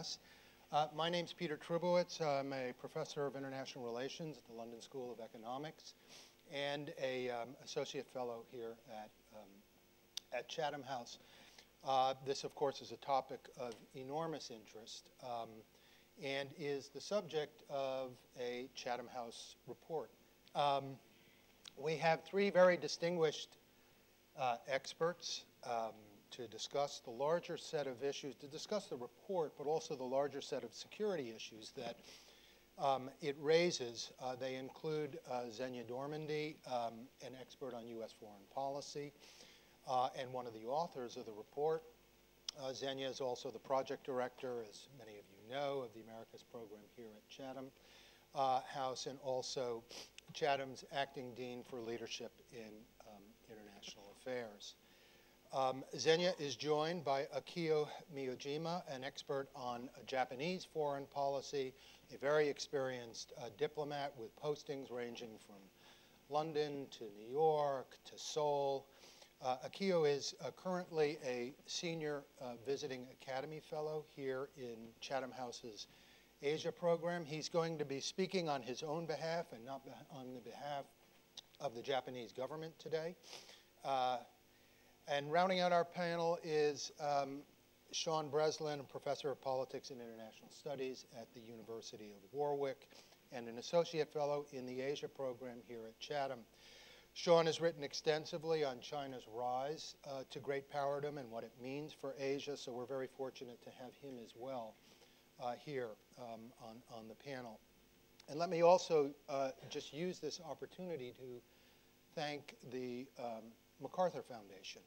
us. My name's Peter Trubowitz. I'm a professor of international relations at the London School of Economics and a associate fellow here at Chatham House. This, of course, is a topic of enormous interest and is the subject of a Chatham House report. We have three very distinguished experts to discuss the larger set of issues, to discuss the report, but also the larger set of security issues that it raises. They include Xenia Dormandy, an expert on U.S. foreign policy, and one of the authors of the report. Xenia is also the project director, as many of you know, of the Americas program here at Chatham House, and also Chatham's acting dean for leadership in international affairs. Xenia is joined by Akio Miyojima, an expert on Japanese foreign policy, a very experienced diplomat with postings ranging from London to New York to Seoul. Akio is currently a senior visiting academy fellow here in Chatham House's Asia program. He's going to be speaking on his own behalf and not on the behalf of the Japanese government today. And rounding out our panel is Sean Breslin, a professor of politics and international studies at the University of Warwick and an associate fellow in the Asia program here at Chatham. Sean has written extensively on China's rise to great powerdom and what it means for Asia, so we're very fortunate to have him as well here on the panel. And let me also just use this opportunity to thank the MacArthur Foundation,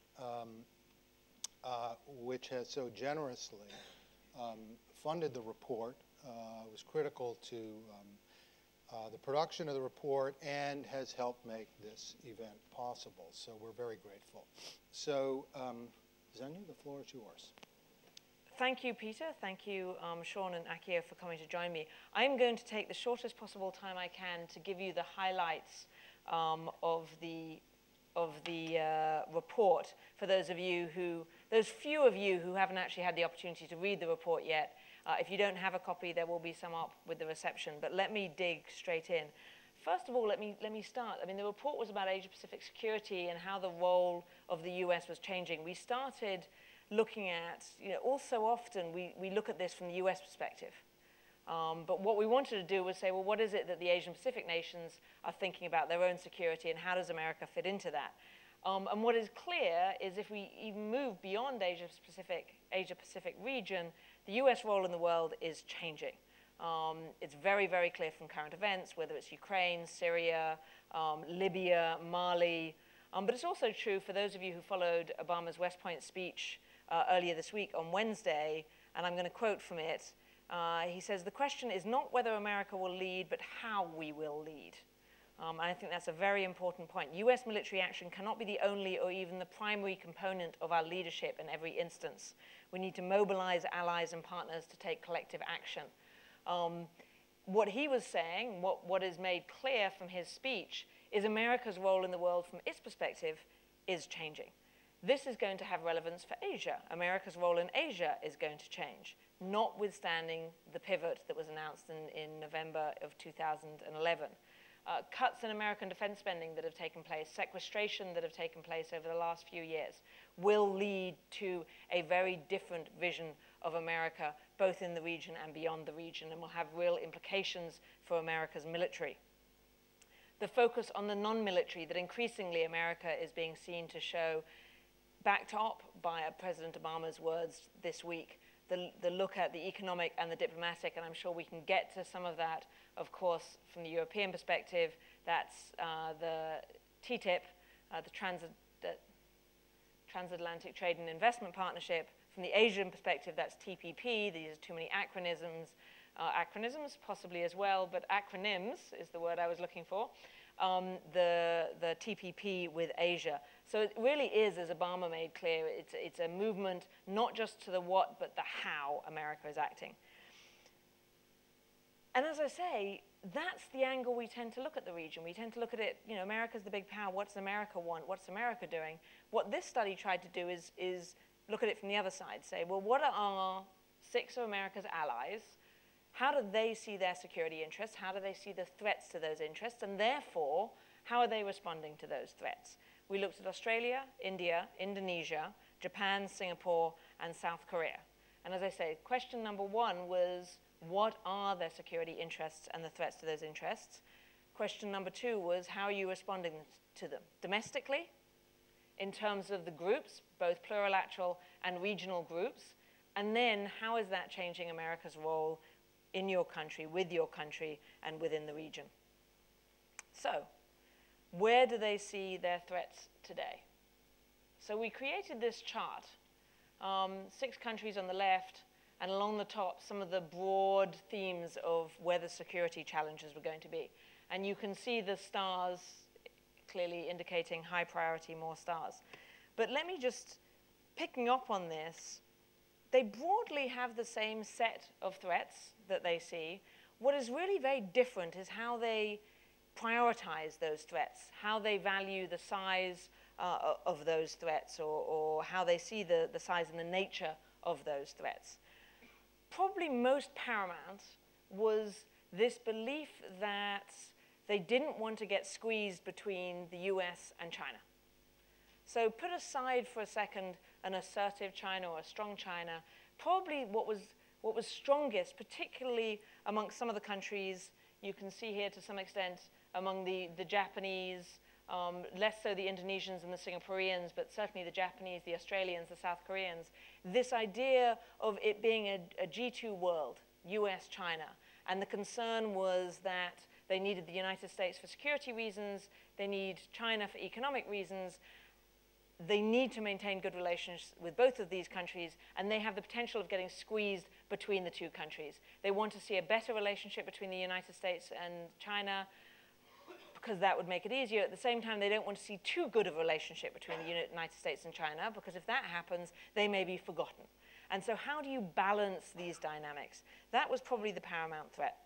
which has so generously funded the report, was critical to the production of the report, and has helped make this event possible. So we're very grateful. So, Xenia, the floor is yours. Thank you, Peter. Thank you, Sean and Akio, for coming to join me. I'm going to take the shortest possible time I can to give you the highlights of the report for those few of you who haven't actually had the opportunity to read the report yet. If you don't have a copy, there will be some up with the reception. But let me dig straight in. First of all, let me start. I mean, the report was about Asia-Pacific security and how the role of the U.S. was changing. We started looking at, all so often we look at this from the U.S. perspective. But what we wanted to do was say, well, what is it that the Asian-Pacific nations are thinking about their own security, and how does America fit into that? And what is clear is if we even move beyond Asia-Pacific region, the U.S. role in the world is changing. It's very, very clear from current events, whether it's Ukraine, Syria, Libya, Mali. But it's also true for those of you who followed Obama's West Point speech earlier this week on Wednesday, and I'm going to quote from it. He says, "The question is not whether America will lead, but how we will lead." And I think that's a very important point. U.S. military action cannot be the only or even the primary component of our leadership in every instance. We need to mobilize allies and partners to take collective action. What he was saying, what is made clear from his speech, is America's role in the world from its perspective is changing. This is going to have relevance for Asia. America's role in Asia is going to change, notwithstanding the pivot that was announced in November of 2011. Cuts in American defense spending that have taken place, sequestration that have taken place over the last few years, will lead to a very different vision of America, both in the region and beyond the region, and will have real implications for America's military. The focus on the non-military that increasingly America is being seen to show, backed up by President Obama's words this week, the look at the economic and the diplomatic, and I'm sure we can get to some of that, of course, from the European perspective. That's the TTIP, the Transatlantic Trade and Investment Partnership. From the Asian perspective, that's TPP. These are too many acronyms, possibly as well, but acronyms is the word I was looking for. The TPP with Asia. So it really is, as Obama made clear, it's a movement not just to the what, but the how America is acting. And as I say, that's the angle we tend to look at the region. We tend to look at it, America's the big power. What's America want? What's America doing? What this study tried to do is look at it from the other side, say, well, what are our 6 of America's allies, how do they see their security interests? How do they see the threats to those interests? And therefore, how are they responding to those threats? We looked at Australia, India, Indonesia, Japan, Singapore, and South Korea. And as I say, question number 1 was, what are their security interests and the threats to those interests? Question number 2 was, how are you responding to them? Domestically, in terms of the groups, both plurilateral and regional groups, and then how is that changing America's role in your country, with your country, and within the region? So, where do they see their threats today? So we created this chart, 6 countries on the left, and along the top, some of the broad themes of where the security challenges were going to be. And you can see the stars clearly indicating high priority, more stars. But let me just, picking up on this, they broadly have the same set of threats that they see. What is really very different is how they prioritize those threats, how they value the size of those threats, or how they see the size and the nature of those threats. Probably most paramount was this belief that they didn't want to get squeezed between the US and China. So put aside for a second an assertive China or a strong China. Probably what was strongest, particularly amongst some of the countries, you can see here to some extent among the Japanese, less so the Indonesians and the Singaporeans, but certainly the Japanese, the Australians, the South Koreans, this idea of it being a G2 world, US, China. And the concern was that they needed the United States for security reasons, they need China for economic reasons, they need to maintain good relations with both of these countries, and they have the potential of getting squeezed between the 2 countries. They want to see a better relationship between the United States and China, because that would make it easier. At the same time, they don't want to see too good of a relationship between the United States and China, because if that happens, they may be forgotten. And so how do you balance these dynamics? That was probably the paramount threat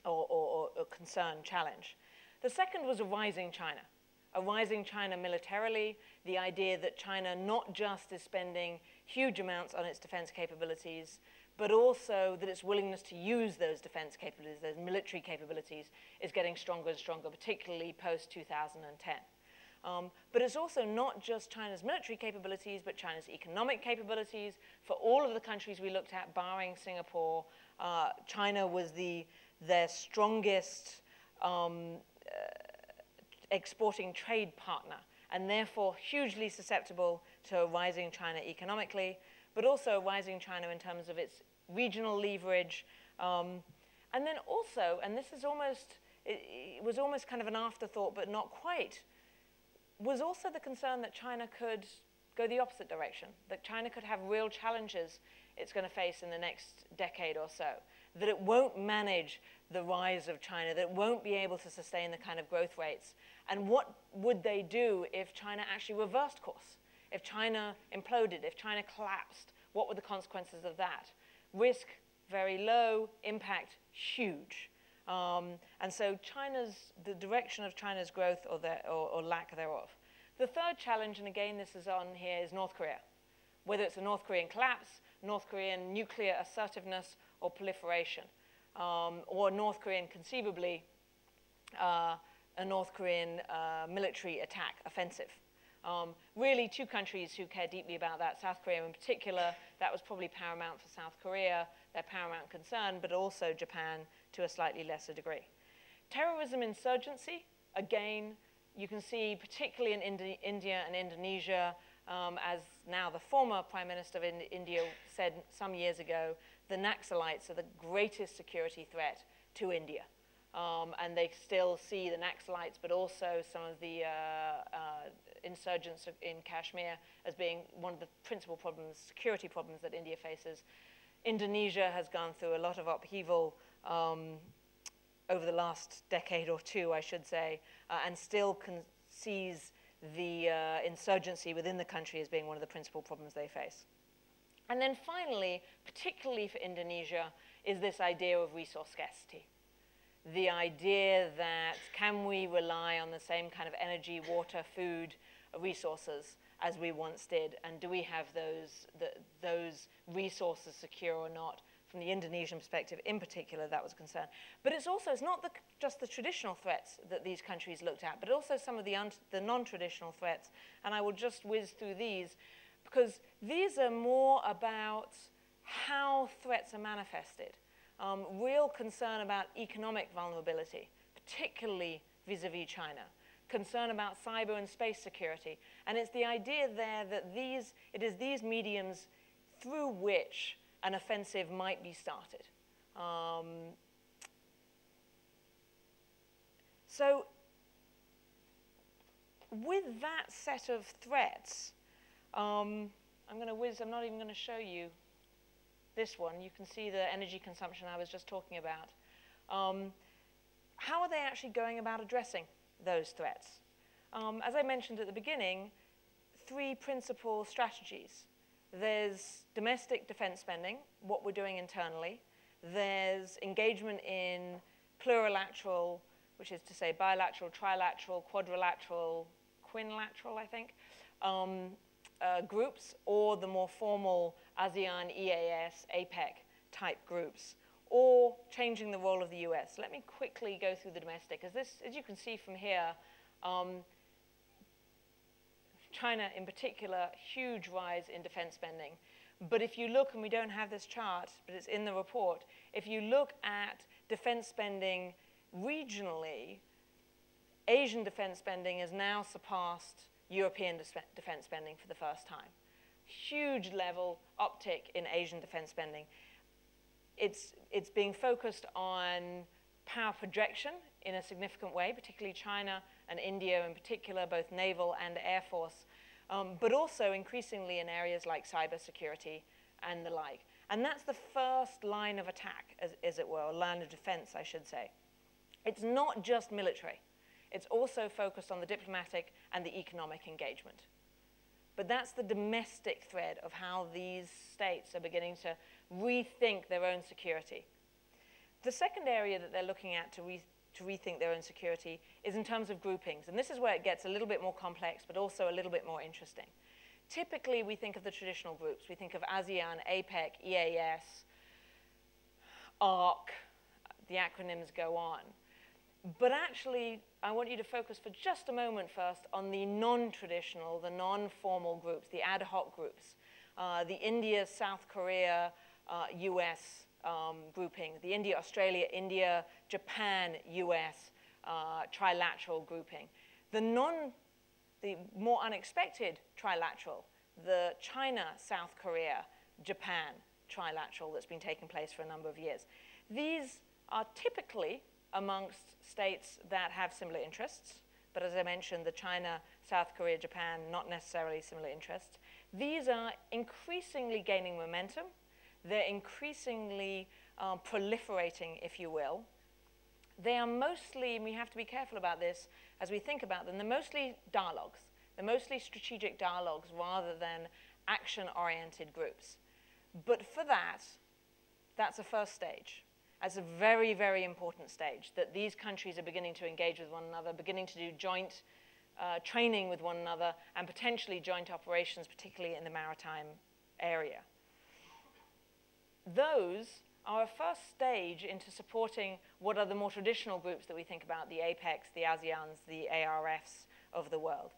or concern, challenge. The second was a rising China militarily, the idea that China not just is spending huge amounts on its defense capabilities, but also that its willingness to use those defense capabilities, those military capabilities, is getting stronger and stronger, particularly post-2010. But it's also not just China's military capabilities, but China's economic capabilities. For all of the countries we looked at, barring Singapore, China was their strongest exporting trade partner, and therefore hugely susceptible to a rising China economically, but also a rising China in terms of its regional leverage. And then also, and this is almost, it was almost kind of an afterthought, but not quite, was also the concern that China could go the opposite direction, that China could have real challenges it's going to face in the next decade or so, that it won't manage the rise of China, that it won't be able to sustain the kind of growth rates. And what would they do if China actually reversed course? If China imploded, if China collapsed, what were the consequences of that? Risk, very low. Impact, huge. And so the direction of China's growth or lack thereof. The third challenge, and again this is on here, is North Korea. Whether it's a North Korean collapse, North Korean nuclear assertiveness or proliferation, or North Korean, conceivably, a North Korean military attack, offensive. Really 2 countries who care deeply about that, South Korea in particular. That was probably paramount for South Korea, their paramount concern, but also Japan to a slightly lesser degree. Terrorism insurgency, again, you can see particularly in India and Indonesia, as now the former Prime Minister of India said some years ago, the Naxalites are the greatest security threat to India. And they still see the Naxalites, but also some of the insurgents in Kashmir as being one of the principal problems, security problems that India faces. Indonesia has gone through a lot of upheaval over the last decade or 2, I should say, and still sees the insurgency within the country as being one of the principal problems they face. And then finally, particularly for Indonesia, is this idea of resource scarcity. The idea that can we rely on the same kind of energy, water, food, resources as we once did, and do we have those resources secure or not? From the Indonesian perspective, in particular, that was a concern. But it's not just the traditional threats that these countries looked at, but also some of the non-traditional threats. And I will just whiz through these, because these are more about how threats are manifested. Real concern about economic vulnerability, particularly vis-a-vis China. Concern about cyber and space security. And it's the idea there that it is these mediums through which an offensive might be started. So with that set of threats, I'm going to whiz, I'm not even going to show you this one. You can see the energy consumption I was just talking about. How are they actually going about addressing those threats? As I mentioned at the beginning, 3 principal strategies. There's domestic defense spending, what we're doing internally. There's engagement in plurilateral, which is to say bilateral, trilateral, quadrilateral, quinlateral, I think, groups, or the more formal ASEAN, EAS, APEC type groups, or changing the role of the US. Let me quickly go through the domestic. As you can see from here, China in particular, huge rise in defense spending. But if you look, and we don't have this chart, but it's in the report, if you look at defense spending regionally, Asian defense spending has now surpassed European defense spending for the first time. Huge level uptick in Asian defense spending. It's being focused on power projection in a significant way, particularly China and India in particular, both naval and air force, but also increasingly in areas like cybersecurity and the like. And that's the first line of attack, as it were, or line of defense, I should say. It's not just military. It's also focused on the diplomatic and the economic engagement. But that's the domestic thread of how these states are beginning to rethink their own security. The second area that they're looking at to rethink their own security is in terms of groupings. And this is where it gets a little bit more complex, but also a little bit more interesting. Typically, we think of the traditional groups. We think of ASEAN, APEC, EAS, ARC, the acronyms go on. But actually, I want you to focus for just a moment first on the non-traditional, the non-formal groups, the ad hoc groups. The India, South Korea, US grouping, the India, Australia, India, Japan, US trilateral grouping. The more unexpected trilateral, the China, South Korea, Japan trilateral that's been taking place for a number of years. These are typically amongst states that have similar interests, but as I mentioned, the China, South Korea, Japan, not necessarily similar interests. These are increasingly gaining momentum. They're increasingly proliferating, if you will. They are mostly, and we have to be careful about this as we think about them, they're mostly dialogues. They're mostly strategic dialogues rather than action-oriented groups. But for that, that's a first stage. That's a very, very important stage, that these countries are beginning to engage with one another, beginning to do joint training with one another, and potentially joint operations, particularly in the maritime area. Those are a first stage into supporting what are the more traditional groups that we think about, the APECs, the ASEANs, the ARFs of the world.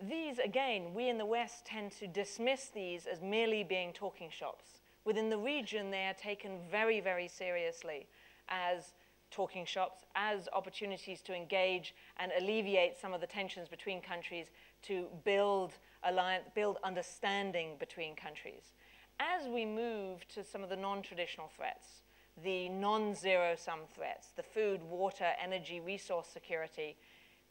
These, again, we in the West tend to dismiss these as merely being talking shops. Within the region, they are taken very, very seriously as talking shops, as opportunities to engage and alleviate some of the tensions between countries, to build understanding between countries. As we move to some of the non-traditional threats, the non-zero-sum threats, the food, water, energy, resource security,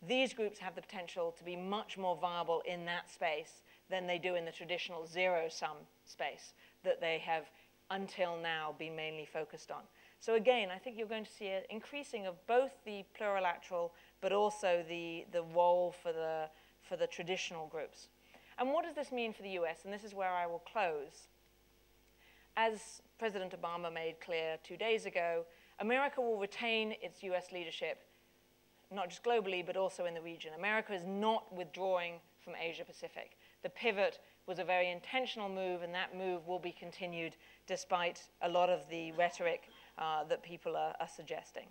these groups have the potential to be much more viable in that space than they do in the traditional zero-sum space that they have until now been mainly focused on. So again, I think you're going to see an increasing of both the plurilateral, but also the role for the traditional groups. And what does this mean for the US? And this is where I will close. As President Obama made clear 2 days ago, America will retain its US leadership, not just globally, but also in the region. America is not withdrawing from Asia Pacific. The pivot was a very intentional move, and that move will be continued despite a lot of the rhetoric that people are suggesting.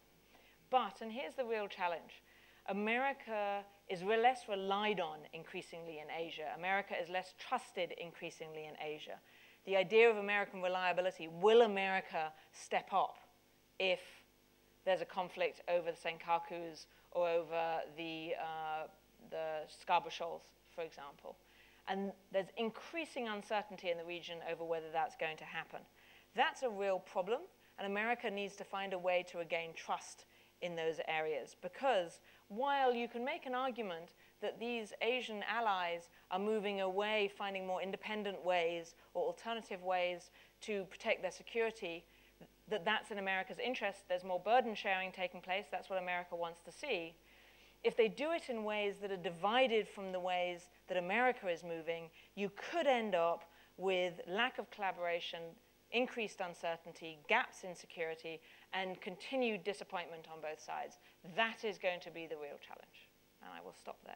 But, and here's the real challenge, America is less relied on increasingly in Asia. America is less trusted increasingly in Asia. The idea of American reliability, will America step up if there's a conflict over the Senkakus or over the Scarborough Shoals, for example? And there's increasing uncertainty in the region over whether that's going to happen. That's a real problem, and America needs to find a way to regain trust in those areas, because while you can make an argument that these Asian allies are moving away, finding more independent ways or alternative ways to protect their security, that's in America's interest. There's more burden sharing taking place. That's what America wants to see. If they do it in ways that are divided from the ways that America is moving, you could end up with lack of collaboration, increased uncertainty, gaps in security, and continued disappointment on both sides. That is going to be the real challenge. And I will stop there.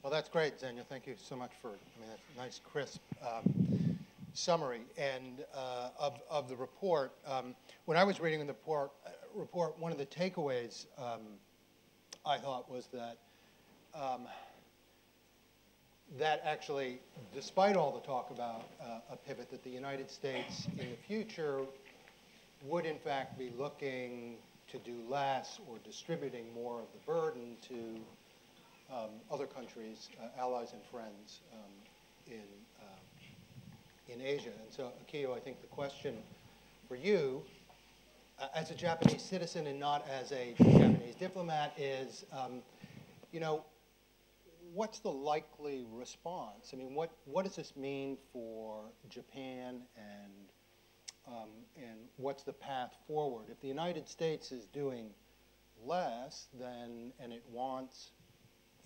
Well, that's great, Xenia. Thank you so much for that nice, crisp summary and of the report. When I was reading the report, one of the takeaways I thought was that that actually, despite all the talk about a pivot, that the United States in the future would in fact be looking to do less or distributing more of the burden to other countries, allies and friends in Asia. And so, Akiyo, I think the question for you, as a Japanese citizen and not as a Japanese diplomat, is, what's the likely response? I mean, what does this mean for Japan, and what's the path forward? If the United States is doing less, and it wants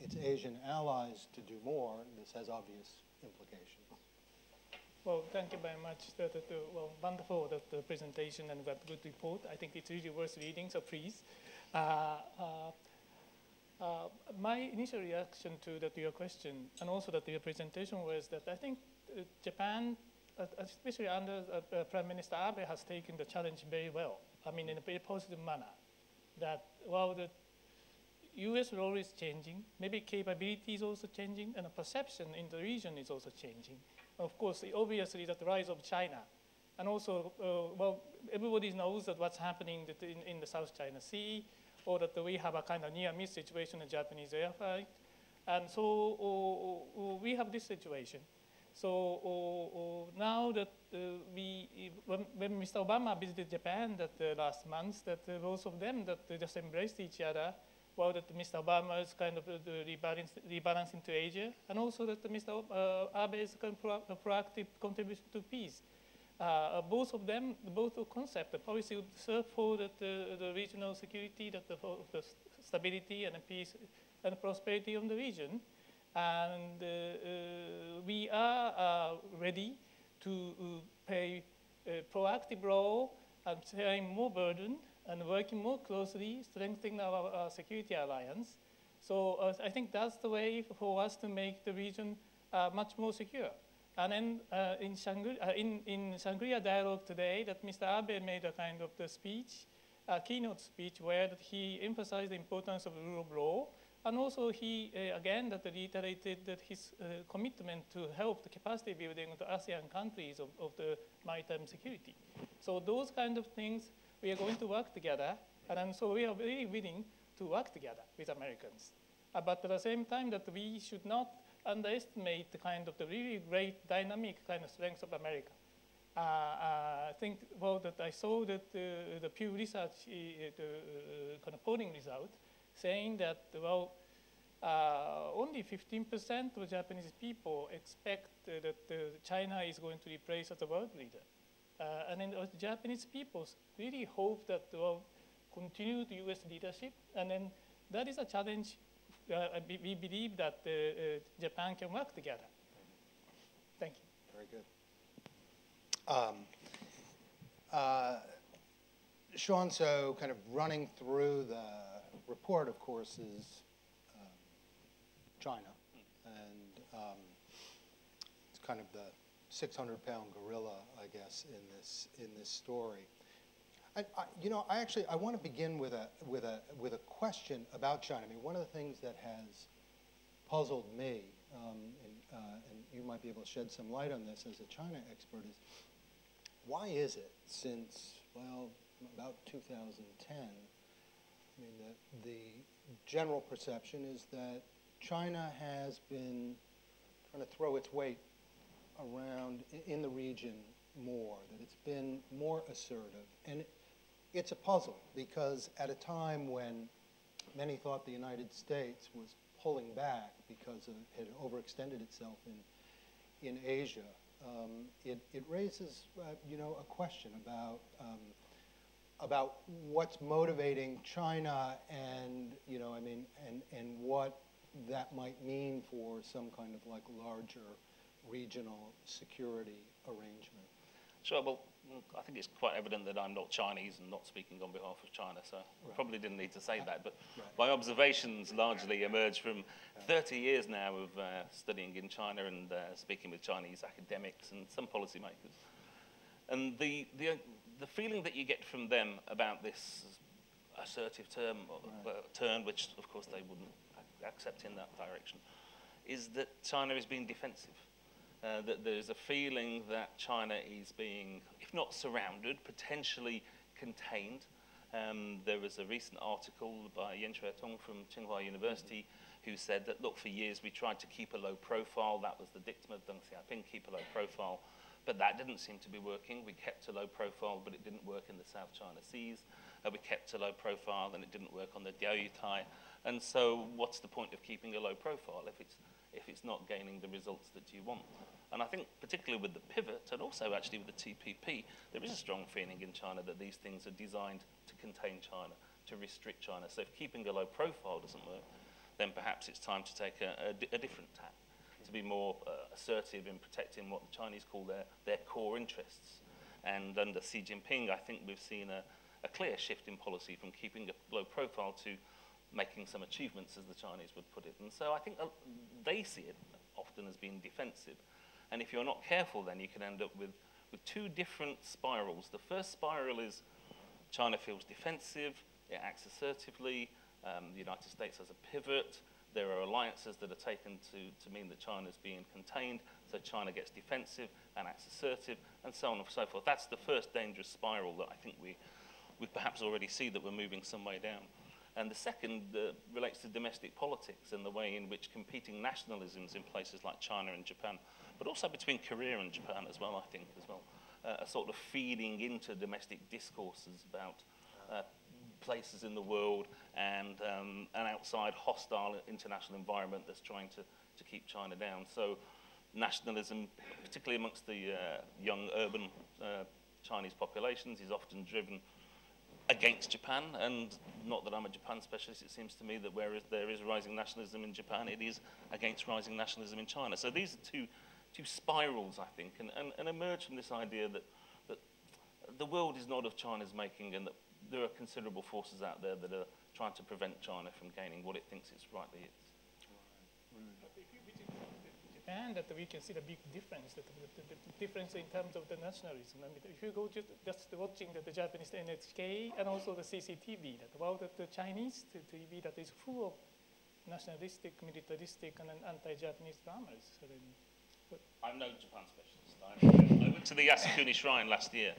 its Asian allies to do more, this has obvious implications. Well, thank you very much. Well, wonderful the presentation and that good report. I think it's really worth reading, so please. My initial reaction to your question and also to your presentation was that I think Japan, especially under Prime Minister Abe, has taken the challenge very well. I mean, in a very positive manner. That while the U.S. role is changing, maybe capability is also changing, and the perception in the region is also changing. Of course, obviously, that the rise of China, and also, well, everybody knows that what's happening in the South China Sea, or that we have a kind of near-miss situation in Japanese air flight. And so we have this situation. So now that when Mr. Obama visited Japan last month, that both of them that just embraced each other, well, that Mr. Obama is kind of rebalancing to Asia, and also that Mr. Abe is kind of proactive contribution to peace. Both of them, both concepts, the policy would serve for the regional security, for the stability and the peace and prosperity of the region. And we are ready to play a proactive role and sharing more burden and working more closely, strengthening our security alliance. So I think that's the way for us to make the region much more secure. And then in Shangri-La dialogue today, that Mr. Abe made a kind of the speech, a keynote speech, where that he emphasized the importance of the rule of law, and also he again that reiterated that his commitment to help the capacity building of the ASEAN countries of the maritime security. So those kind of things we are going to work together, and so we are very willing to work together with Americans. But at the same time, that we should not underestimate the kind of the really great dynamic kind of strengths of America. I think, well, that I saw that the Pew Research kind of polling result saying that, well, only 15% of Japanese people expect that China is going to replace as a world leader. And then the Japanese people really hope that, well, continue the US leadership, and then that is a challenge. We believe that Japan can work together. Thank you. Very good. Sean, so kind of running through the report, of course, is China. And it's kind of the 600-pound gorilla, I guess, in this story. I want to begin with a question about China. I mean, one of the things that has puzzled me, and you might be able to shed some light on this as a China expert, is why is it since, well, about 2010, I mean, the general perception is that China has been trying to throw its weight around in the region more, that it's been more assertive. And it's a puzzle, because at a time when many thought the United States was pulling back because it had overextended itself in Asia, it raises a question about what's motivating China, and and what that might mean for some kind of like larger regional security arrangement. Sure. Well, I think it's quite evident that I'm not Chinese and not speaking on behalf of China, so I probably didn't need to say that. But my observations largely emerge from 30 years now of studying in China and speaking with Chinese academics and some policymakers. And the feeling that you get from them about this assertive turn, which of course they wouldn't accept in that direction, is that China is being defensive. That there's a feeling that China is being, if not surrounded, potentially contained. There was a recent article by Yan Shuetong from Tsinghua University who said that, look, for years we tried to keep a low profile. That was the dictum of Deng Xiaoping, keep a low profile. But that didn't seem to be working. We kept a low profile, but it didn't work in the South China Seas. We kept a low profile, and it didn't work on the Diaoyutai. And so what's the point of keeping a low profile if it's not gaining the results that you want? And I think particularly with the pivot, and also actually with the TPP, there is a strong feeling in China that these things are designed to contain China, to restrict China. So if keeping a low profile doesn't work, then perhaps it's time to take a different tack, to be more assertive in protecting what the Chinese call their core interests. And under Xi Jinping, I think we've seen a clear shift in policy from keeping a low profile to making some achievements, as the Chinese would put it. And so I think they see it often as being defensive. And if you're not careful, then you can end up with two different spirals. The first spiral is China feels defensive, it acts assertively, the United States has a pivot, there are alliances that are taken to mean that China's being contained, so China gets defensive and acts assertive, and so on and so forth. That's the first dangerous spiral that I think we perhaps already see that we're moving some way down. And the second relates to domestic politics and the way in which competing nationalisms in places like China and Japan, but also between Korea and Japan as well, I think, are sort of feeding into domestic discourses about places in the world and an outside hostile international environment that's trying to keep China down. So nationalism, particularly amongst the young urban Chinese populations, is often driven against Japan, and not that I'm a Japan specialist, it seems to me that whereas there is rising nationalism in Japan, it is against rising nationalism in China. So these are two spirals, I think, and emerge from this idea that the world is not of China's making, and that there are considerable forces out there that are trying to prevent China from gaining what it thinks it's rightly is. Japan, that we can see the big difference, the difference in terms of the nationalism. I mean, if you go just watching the Japanese NHK and also the CCTV, that about the Chinese TV that is full of nationalistic, militaristic, and anti-Japanese dramas. So then, I'm no Japan specialist. I went to the Yasukuni Shrine last year.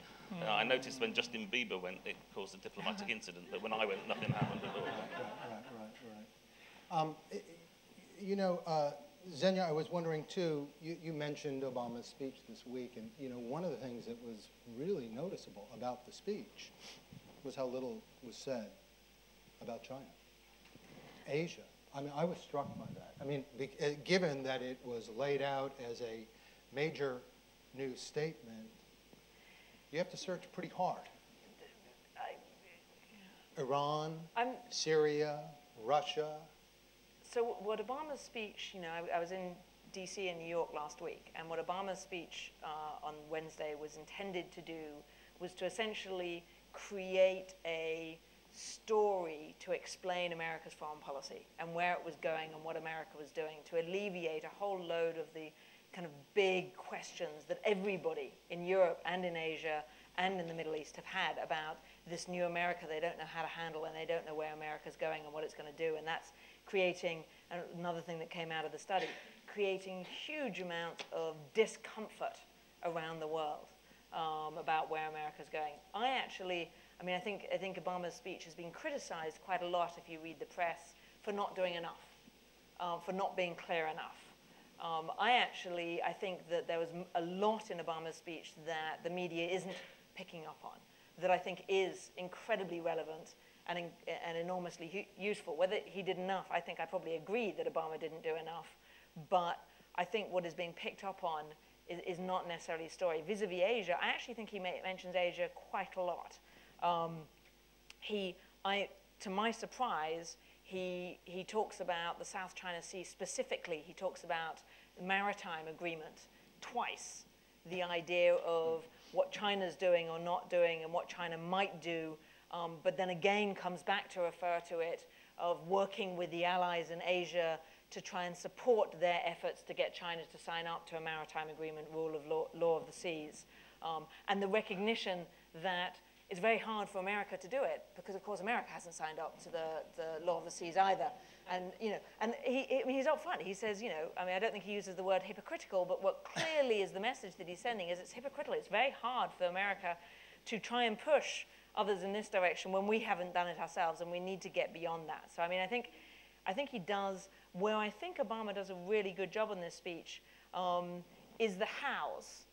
I noticed when Justin Bieber went, it caused a diplomatic incident, but when I went, nothing happened at all. Right. Zhenya, I was wondering too, you mentioned Obama's speech this week, and one of the things that was really noticeable about the speech was how little was said about China. Asia. I mean, I was struck by that. I mean, given that it was laid out as a major new statement, you have to search pretty hard. Iran, Syria, Russia. So what Obama's speech, I was in DC and New York last week, and what Obama's speech on Wednesday was intended to do was to essentially create a story to explain America's foreign policy and where it was going and what America was doing, to alleviate a whole load of the kind of big questions that everybody in Europe and in Asia and in the Middle East have had about this new America they don't know how to handle, and they don't know where America's going and what it's going to do. And that's creating, another thing that came out of the study, creating huge amounts of discomfort around the world about where America's going. I mean, I think Obama's speech has been criticized quite a lot, if you read the press, for not doing enough, for not being clear enough. I think that there was a lot in Obama's speech that the media isn't picking up on, that I think is incredibly relevant and enormously useful. Whether he did enough, I think I probably agree that Obama didn't do enough, but I think what is being picked up on is not necessarily a story. Vis-a-vis Asia, I actually think he mentions Asia quite a lot. To my surprise, he talks about the South China Sea specifically. He talks about the maritime agreement twice, the idea of what China's doing or not doing and what China might do, but then again comes back to refer to it of working with the allies in Asia to try and support their efforts to get China to sign up to a maritime agreement, rule of law of the seas, and the recognition that it's very hard for America to do it because, of course, America hasn't signed up to the law of the seas either. And he's upfront. He says, I don't think he uses the word hypocritical, but what clearly is the message that he's sending is it's hypocritical. It's very hard for America to try and push others in this direction when we haven't done it ourselves, and we need to get beyond that. So, I think he does. Where I think Obama does a really good job in this speech is the hows,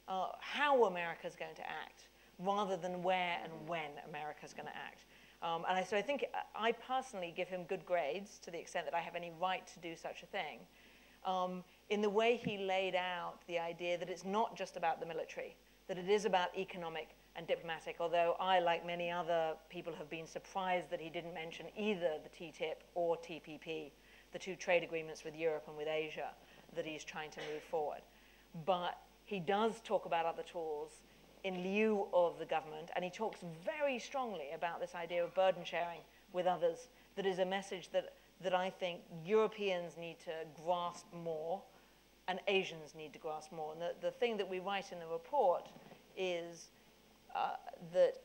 how America's going to act, rather than where and when America's going to act. So I think I personally give him good grades to the extent that I have any right to do such a thing, in the way he laid out the idea that it's not just about the military, that it is about economic and diplomatic, although I, like many other people, have been surprised that he didn't mention either the TTIP or TPP, the two trade agreements with Europe and with Asia that he's trying to move forward. But he does talk about other tools in lieu of the government, and he talks very strongly about this idea of burden sharing with others. That is a message that I think Europeans need to grasp more, and Asians need to grasp more. And the thing that we write in the report is that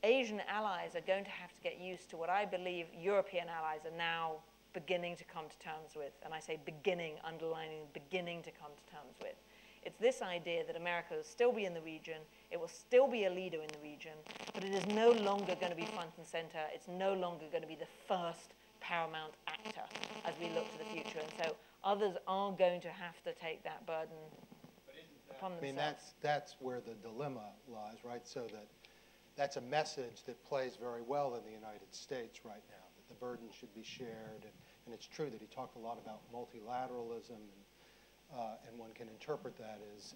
Asian allies are going to have to get used to what I believe European allies are now beginning to come to terms with. And I say beginning, underlining beginning to come to terms with. It's this idea that America will still be in the region, it will still be a leader in the region, but it is no longer going to be front and center. It's no longer going to be the first paramount actor as we look to the future. And so others are going to have to take that burden upon themselves. I mean, that's where the dilemma lies, right? So that's a message that plays very well in the United States right now, that the burden should be shared. And it's true that he talked a lot about multilateralism, and one can interpret that as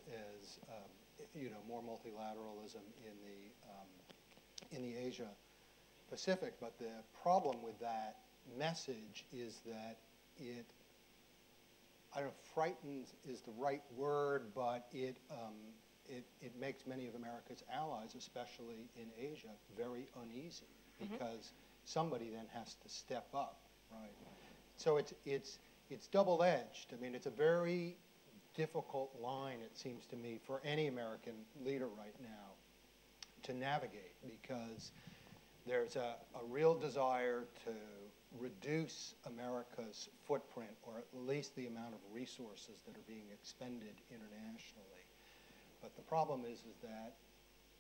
more multilateralism in the Asia Pacific. But the problem with that message is that it, I don't know, frightens is the right word, but it makes many of America's allies, especially in Asia, very uneasy because somebody then has to step up, right? So it's double-edged. I mean, it's a very difficult line, it seems to me, for any American leader right now to navigate, because there's a real desire to reduce America's footprint, or at least the amount of resources that are being expended internationally. But the problem is that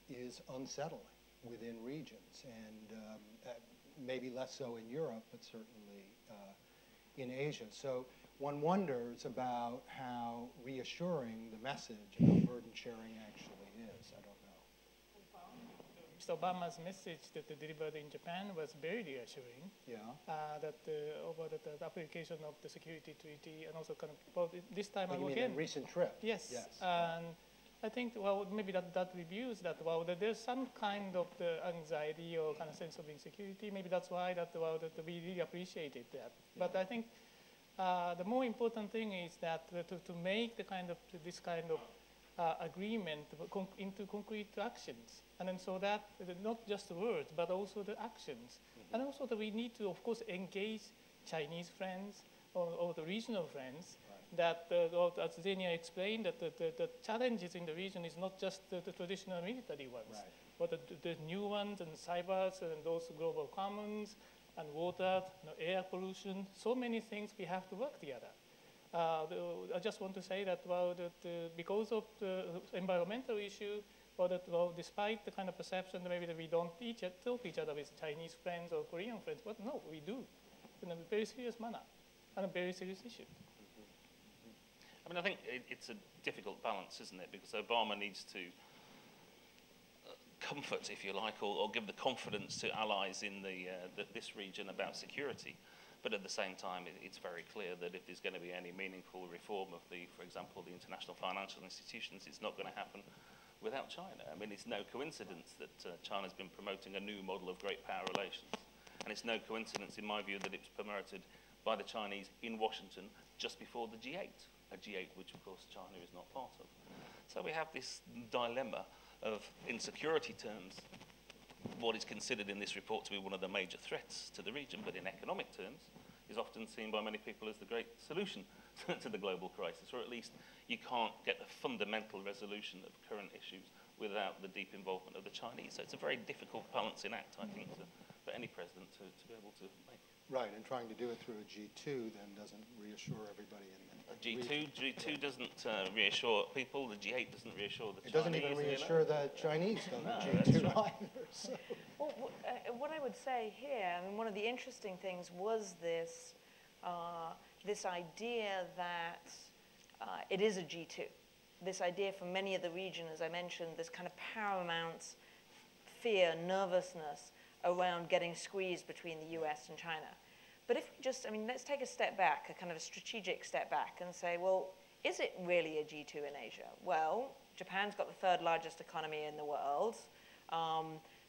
is unsettling within regions, and maybe less so in Europe, but certainly in Asia. So one wonders about how reassuring the message about burden sharing actually is. I don't know. Mr. Obama's message that they delivered in Japan was very reassuring. Yeah. Over the application of the security treaty, and also kind of this time you mean again. a recent trip? Yes. Yes. And I think, well, maybe that reviews that, well, that there's some kind of the anxiety or kind of sense of insecurity. Maybe that's why that we really appreciated that. Yeah. But I think the more important thing is that to make the kind of this kind of agreement into concrete actions. And then so that not just the words, but also the actions. And also that we need to, of course, engage Chinese friends or the regional friends. That, as Xenia explained, that the challenges in the region is not just the traditional military ones, but the new ones and cybers and those global commons and water, air pollution, so many things we have to work together. I just want to say that, because of the environmental issue, despite the kind of perception that maybe that we don't talk to each other with Chinese friends or Korean friends, but no, we do in a very serious manner and a very serious issue. I mean, I think it's a difficult balance, isn't it? Because Obama needs to comfort, if you like, or give the confidence to allies in this region about security. But at the same time, it's very clear that if there's going to be any meaningful reform of for example, the international financial institutions, it's not going to happen without China. I mean, it's no coincidence that China's been promoting a new model of great power relations. And it's no coincidence, in my view, that it was promoted by the Chinese in Washington just before the G8. A G8 which, of course, China is not part of. So we have this dilemma of, in security terms, what is considered in this report to be one of the major threats to the region, but in economic terms is often seen by many people as the great solution to the global crisis, or at least you can't get a fundamental resolution of current issues without the deep involvement of the Chinese. So it's a very difficult balancing act, I think, for any president to be able to make. Right, and trying to do it through a G2 then doesn't reassure everybody in the G2 doesn't reassure people. The G8 doesn't reassure the Chinese. It doesn't even reassure the Chinese, though, No, the G2 right. either. So. Well, what I would say here, I mean, one of the interesting things was this, this idea that it is a G2. This idea from many of the region, as I mentioned, this kind of paramount fear, nervousness around getting squeezed between the US and China. But if we just, I mean, let's take a step back, a kind of a strategic step back and say, well, is it really a G2 in Asia? Well, Japan's got the third largest economy in the world.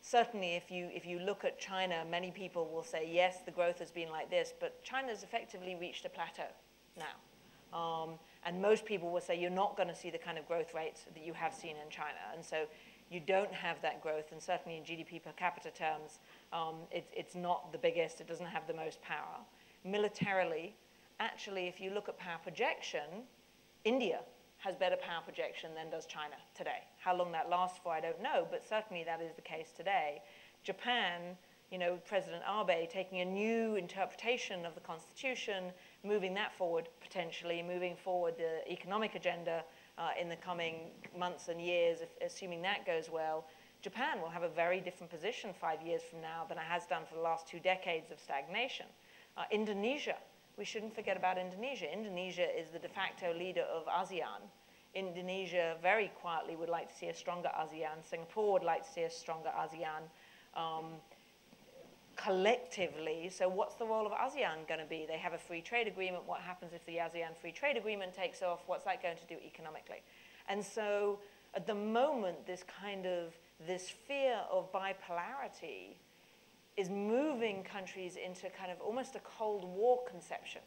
Certainly, if you look at China, many people will say, yes, the growth has been like this, but China's effectively reached a plateau now. And most people will say you're not going to see the kind of growth rates that you have seen in China. And so you don't have that growth, and certainly in GDP per capita terms, it's not the biggest, it doesn't have the most power. Militarily, actually, if you look at power projection, India has better power projection than does China today. How long that lasts for, I don't know, but certainly that is the case today. Japan, you know, President Abe taking a new interpretation of the Constitution, moving that forward potentially, moving forward the economic agenda in the coming months and years, assuming that goes well. Japan will have a very different position 5 years from now than it has done for the last 2 decades of stagnation. Indonesia, we shouldn't forget about Indonesia. Indonesia is the de facto leader of ASEAN. Indonesia very quietly would like to see a stronger ASEAN. Singapore would like to see a stronger ASEAN. Collectively, so what's the role of ASEAN going to be? They have a free trade agreement. What happens if the ASEAN free trade agreement takes off? What's that going to do economically? And so at the moment, this fear of bipolarity is moving countries into kind of almost a Cold War conception,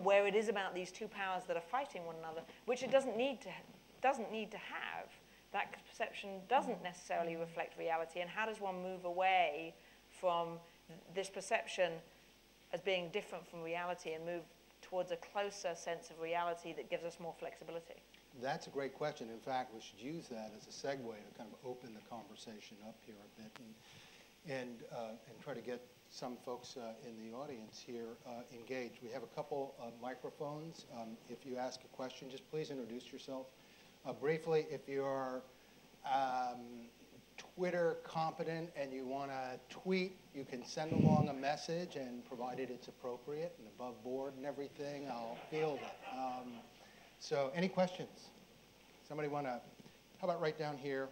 where it is about these two powers that are fighting one another, which it doesn't need to have. That perception doesn't necessarily reflect reality. And how does one move away from this perception as being different from reality and move towards a closer sense of reality that gives us more flexibility? That's a great question. In fact, we should use that as a segue to kind of open the conversation up here a bit and try to get some folks in the audience here engaged. We have a couple of microphones. If you ask a question, just please introduce yourself. Briefly, if you're Twitter competent and you want to tweet, you can send along a message, and provided it's appropriate and above board and everything, I'll field it. So any questions? Somebody want to, how about right down here,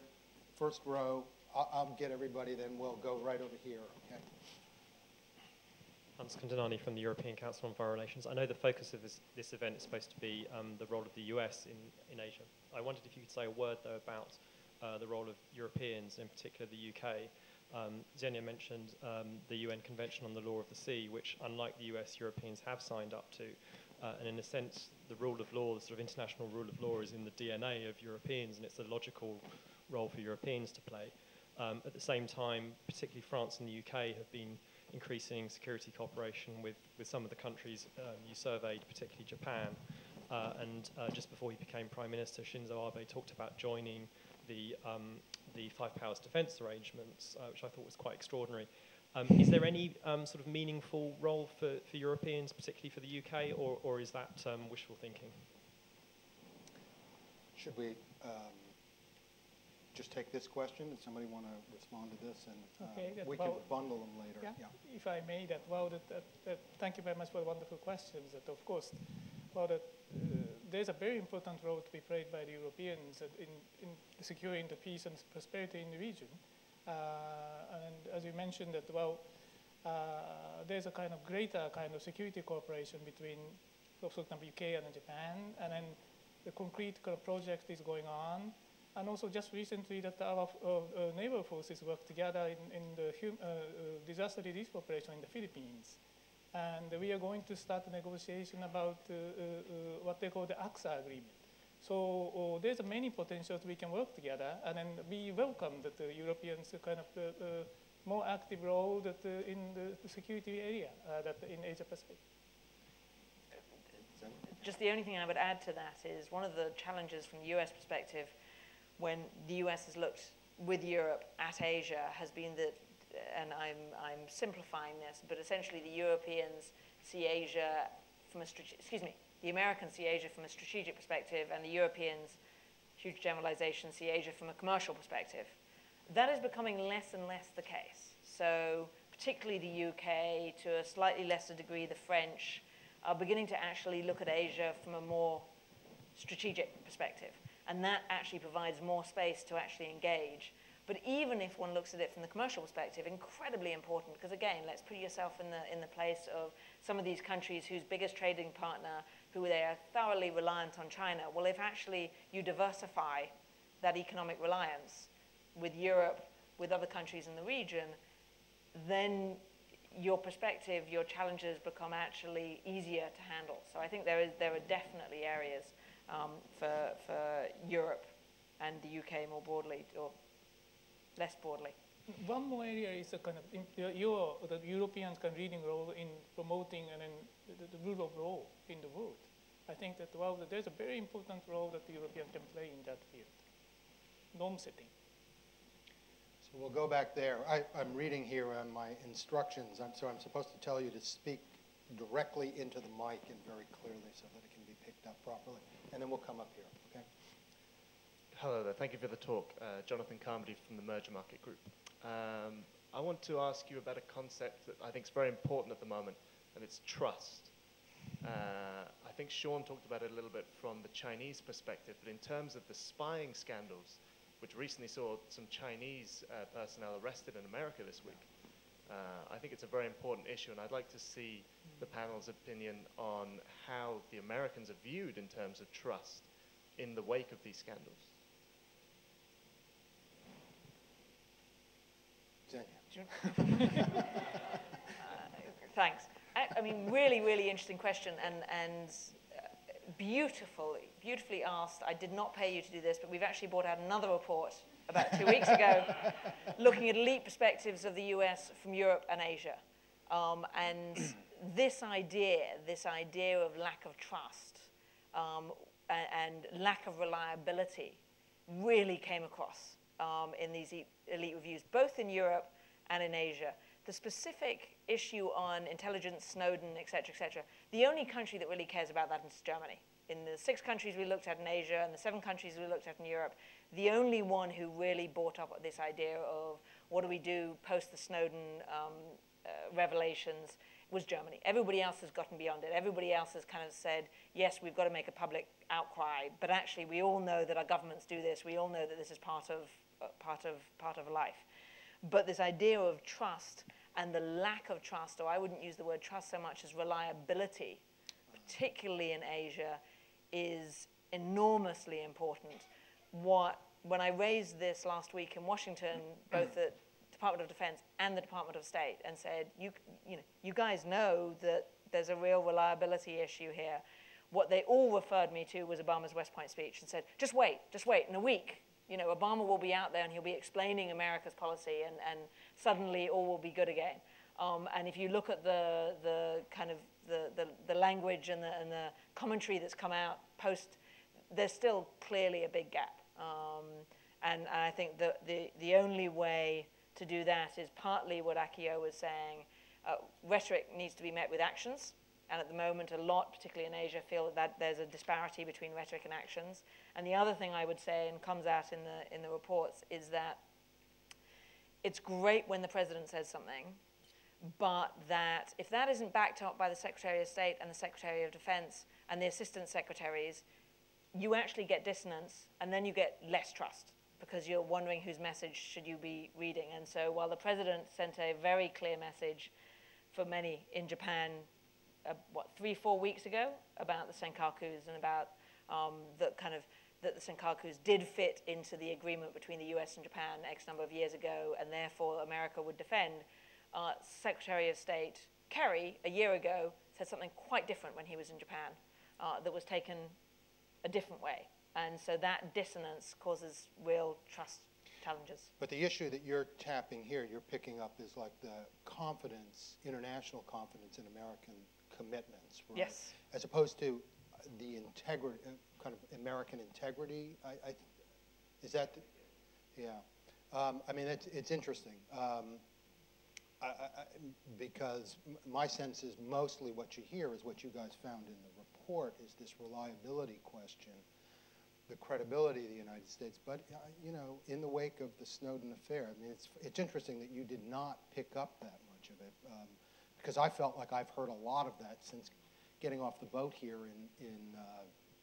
first row? I'll get everybody, then we'll go right over here, okay? Hans Kandanani from the European Council on Foreign Relations. I know the focus of this event is supposed to be the role of the US in Asia. I wondered if you could say a word, though, about the role of Europeans, in particular the UK. Xenia mentioned the UN Convention on the Law of the Sea, which, unlike the US, Europeans have signed up to. and in a sense, the rule of law, the sort of international rule of law, is in the DNA of Europeans, and it's a logical role for Europeans to play. At the same time, particularly France and the UK have been increasing security cooperation with some of the countries you surveyed, particularly Japan. And just before he became Prime Minister, Shinzo Abe talked about joining the Five Powers defence arrangements, which I thought was quite extraordinary. Is there any sort of meaningful role for Europeans, particularly for the UK, or is that wishful thinking? Should we just take this question? Does somebody want to respond to this? And Okay, we can bundle them later. Yeah, if I may, thank you very much for the wonderful questions. That of course, there's a very important role to be played by the Europeans in securing the peace and prosperity in the region. And as you mentioned, that there's a kind of greater kind of security cooperation between, for example, UK and Japan, and then the concrete kind of project is going on. And also just recently that our naval forces work together in the disaster relief operation in the Philippines. And we are going to start a negotiation about what they call the AXA agreement. So there's many potentials we can work together, and then we welcome that the Europeans kind of more active role that in the security area that in Asia Pacific. Just the only thing I would add to that is one of the challenges from the US perspective when the US has looked with Europe at Asia has been that, and I'm simplifying this, but essentially the Europeans see Asia from a the Americans see Asia from a strategic perspective, and the Europeans, huge generalization, see Asia from a commercial perspective. That is becoming less and less the case. So particularly the UK, to a slightly lesser degree the French, are beginning to actually look at Asia from a more strategic perspective. And that actually provides more space to actually engage. But even if one looks at it from the commercial perspective, incredibly important, because again, let's put yourself in the place of some of these countries whose biggest trading partner, who they are thoroughly reliant on China. Well, if actually you diversify that economic reliance with Europe, with other countries in the region, then your perspective, your challenges become actually easier to handle. So I think there are definitely areas for Europe and the UK more broadly, or less broadly. One more area is a kind of the Europeans' kind of leading role in promoting and the rule of law in the world. I think that there's a very important role that the Europeans can play in that field, norm setting. So we'll go back there. I'm reading here on my instructions, so I'm supposed to tell you to speak directly into the mic and very clearly so that it can be picked up properly. And then we'll come up here, okay? Hello there, thank you for the talk. Jonathan Carmody from the Merger Market Group. I want to ask you about a concept that I think is very important at the moment, and it's trust. I think Sean talked about it a little bit from the Chinese perspective, but in terms of the spying scandals, which recently saw some Chinese personnel arrested in America this week, I think it's a very important issue, and I'd like to see the panel's opinion on how the Americans are viewed in terms of trust in the wake of these scandals. Thanks. I mean, really, really interesting question, and beautifully asked. I did not pay you to do this, but we've actually brought out another report about 2 weeks ago looking at elite perspectives of the US from Europe and Asia. And this idea of lack of trust and lack of reliability really came across in these elite reviews, both in Europe and in Asia. The specific issue on intelligence, Snowden, et cetera, the only country that really cares about that is Germany. In the 6 countries we looked at in Asia and the 7 countries we looked at in Europe, the only one who really brought up this idea of what do we do post the Snowden revelations was Germany. Everybody else has gotten beyond it. Everybody else has kind of said, yes, we've got to make a public outcry, but actually we all know that our governments do this. We all know that this is part of life. But this idea of trust and the lack of trust, or I wouldn't use the word trust so much as reliability, particularly in Asia, is enormously important. When I raised this last week in Washington, both at Department of Defense and the Department of State, and said, you guys know that there's a real reliability issue here. What they all referred me to was Obama's West Point speech and said, just wait, in a week. You know, Obama will be out there and he'll be explaining America's policy, and suddenly all will be good again. And if you look at the kind of the language and the commentary that's come out post, there's still clearly a big gap. And I think the only way to do that is partly what Akio was saying. Rhetoric needs to be met with actions. And at the moment, a lot, particularly in Asia, feel that there's a disparity between rhetoric and actions. And the other thing I would say, and comes out in the reports, is that it's great when the president says something, but that if that isn't backed up by the Secretary of State and the Secretary of Defense and the assistant secretaries, you actually get dissonance, and then you get less trust, because you're wondering whose message should you be reading. And so while the president sent a very clear message for many in Japan, 3-4 weeks ago, about the Senkakus and about that the Senkakus did fit into the agreement between the US and Japan X number of years ago, and therefore America would defend. Secretary of State Kerry, a year ago, said something quite different when he was in Japan, that was taken a different way. And so that dissonance causes real trust challenges. But the issue that you're tapping here, you're picking up, is like the confidence, international confidence in American commitments, right? Yes. As opposed to the integrity, kind of American integrity. Is that, yeah. I mean, it's interesting. Because my sense is mostly what you hear is what you guys found in the report, is this reliability question, the credibility of the United States. But you know, in the wake of the Snowden affair, I mean, it's interesting that you did not pick up that much of it, because I felt like I've heard a lot of that since getting off the boat here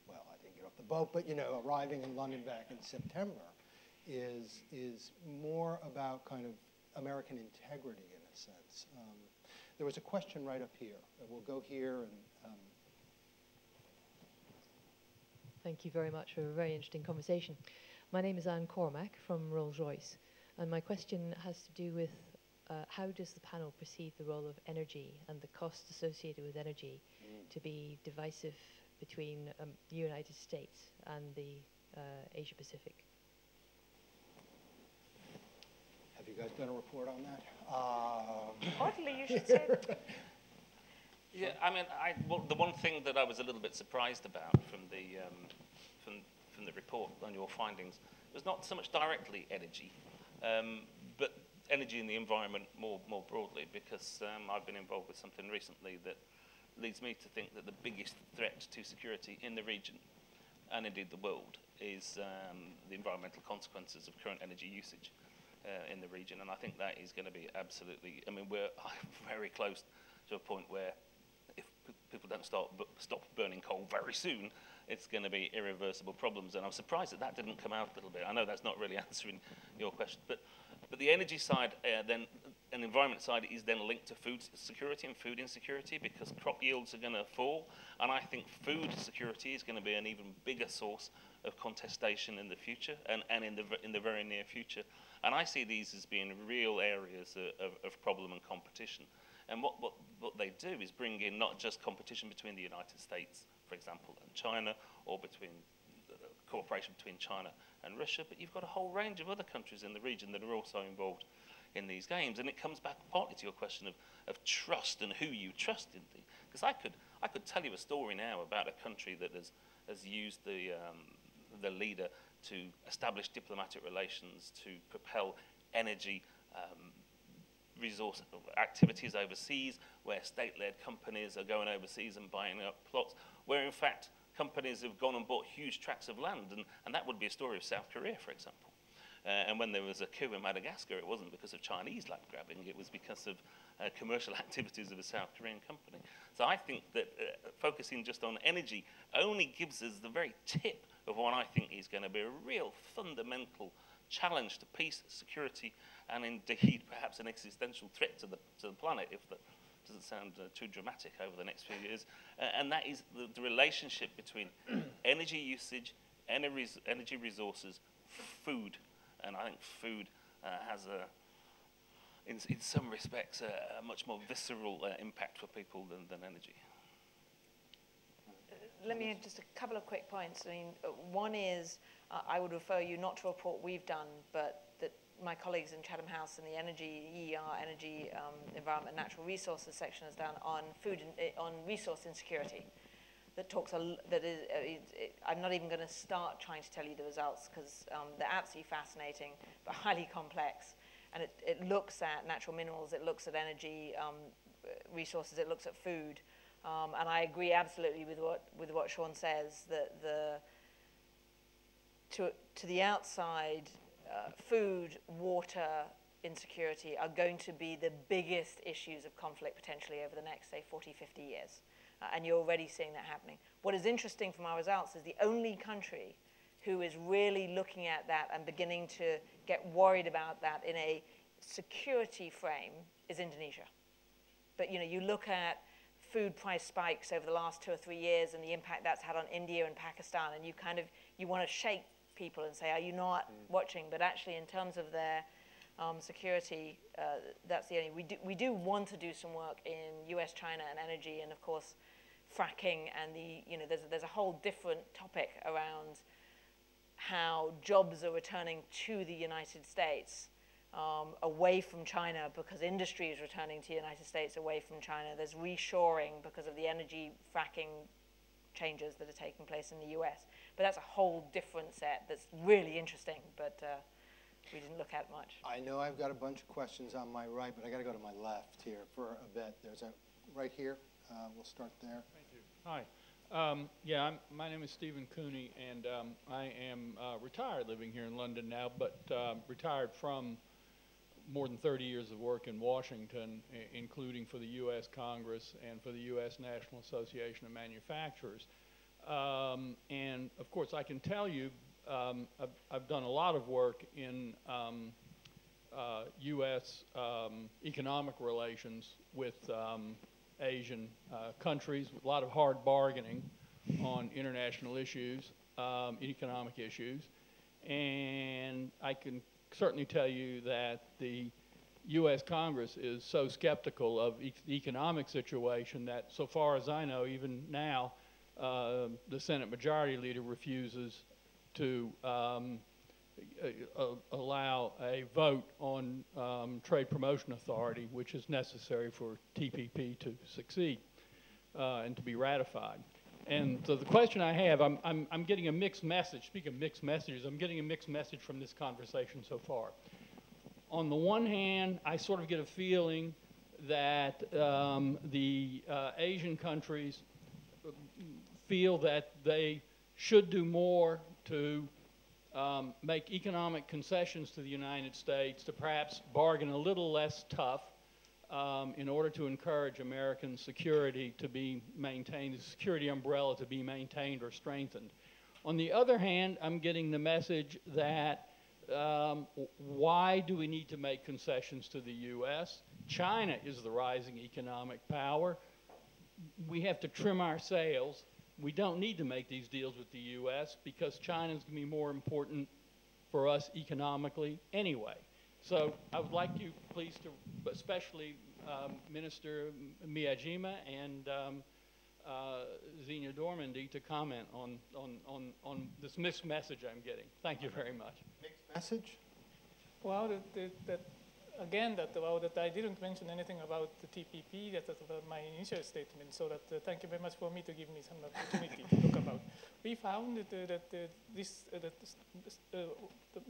well, I didn't get off the boat, but you know, arriving in London back in September, is more about kind of American integrity in a sense. There was a question right up here. We'll go here and. Thank you very much for a very interesting conversation. My name is Anne Cormack from Rolls-Royce, and my question has to do with how does the panel perceive the role of energy and the costs associated with energy to be divisive between the United States and the Asia Pacific? Have you guys done a report on that? Oddly, you should say. Yeah, I mean, well, the one thing that I was a little bit surprised about from the report on your findings was not so much directly energy, but energy and the environment more broadly, because I've been involved with something recently that leads me to think that the biggest threat to security in the region, and indeed the world, is the environmental consequences of current energy usage in the region. And I think that is going to be absolutely, I mean, we're very close to a point where if people don't stop burning coal very soon, it's going to be irreversible problems. And I'm surprised that didn't come out a little bit. I know that's not really answering your question, but the energy side then, and environment side, is then linked to food security and food insecurity, because crop yields are going to fall, and I think food security is going to be an even bigger source of contestation in the future, and in the very near future. And I see these as being real areas of problem and competition. And what they do is bring in not just competition between the United States, for example, and China, or between cooperation between China and Russia, but you've got a whole range of other countries in the region that are also involved in these games. And it comes back partly to your question of trust and who you trust in. Because I could tell you a story now about a country that has used the leader to establish diplomatic relations to propel energy resource activities overseas, where state-led companies are going overseas and buying up plots, where in fact companies have gone and bought huge tracts of land, and that would be a story of South Korea, for example. And when there was a coup in Madagascar, it wasn't because of Chinese land grabbing, it was because of commercial activities of a South Korean company. So I think that focusing just on energy only gives us the very tip of what I think is going to be a real fundamental challenge to peace, security, and indeed perhaps an existential threat to the planet, if that doesn't sound too dramatic, over the next few years. And that is the relationship between energy usage, energy resources, food. And I think food has in some respects, a much more visceral impact for people than energy. Let me add just a couple of quick points. I mean, one is I would refer you not to a report we've done, but that my colleagues in Chatham House in the Energy, Environment, Natural Resources section has done on on resource insecurity. That talks I'm not even going to start trying to tell you the results because they're absolutely fascinating but highly complex. And it looks at natural minerals, it looks at energy resources, it looks at food. And I agree absolutely with what Sean says, that to the outside, food, water, insecurity are going to be the biggest issues of conflict potentially over the next, say, 40, 50 years. And you're already seeing that happening. What is interesting from our results is the only country who is really looking at that and beginning to get worried about that in a security frame is Indonesia. But you look at food price spikes over the last 2 or 3 years and the impact that's had on India and Pakistan, and you want to shake people and say, are you not watching? But actually, in terms of their security, that's the only. We do want to do some work in U.S., China, and energy, and of course, fracking, and there's a whole different topic around how jobs are returning to the United States away from China because industry is returning to the United States away from China. There's reshoring because of the energy fracking changes that are taking place in the US. But that's a whole different set that's really interesting, but we didn't look at much. I know I've got a bunch of questions on my right, but I got to go to my left here for a bit. There's a right here. We'll start there. Thank you. Hi. My name is Stephen Cooney, and I am retired, living here in London now, but retired from more than 30 years of work in Washington, including for the U.S. Congress and for the U.S. National Association of Manufacturers. And of course, I can tell you, I've done a lot of work in U.S. Economic relations with Asian countries, with a lot of hard bargaining on international issues, economic issues. And I can certainly tell you that the U.S. Congress is so skeptical of the economic situation that, so far as I know, even now, the Senate Majority Leader refuses to allow a vote on Trade Promotion Authority, which is necessary for TPP to succeed and to be ratified. And so the question I have, I'm getting a mixed message. Speaking of mixed messages, I'm getting a mixed message from this conversation so far. On the one hand, I sort of get a feeling that the Asian countries feel that they should do more to make economic concessions to the United States, to perhaps bargain a little less tough in order to encourage American security to be maintained, the security umbrella to be maintained or strengthened. On the other hand, I'm getting the message that why do we need to make concessions to the U.S.? China is the rising economic power. We have to trim our sails. We don't need to make these deals with the U.S. because China is going to be more important for us economically anyway. So I would like you, please, to especially Minister Miyajima and Zenia Dormandy to comment on this mixed message I'm getting. Thank you very much. Mixed message? Well, again, that I didn't mention anything about the TPP. That's about my initial statement. So that thank you very much for me to give me some opportunity to talk about. We found that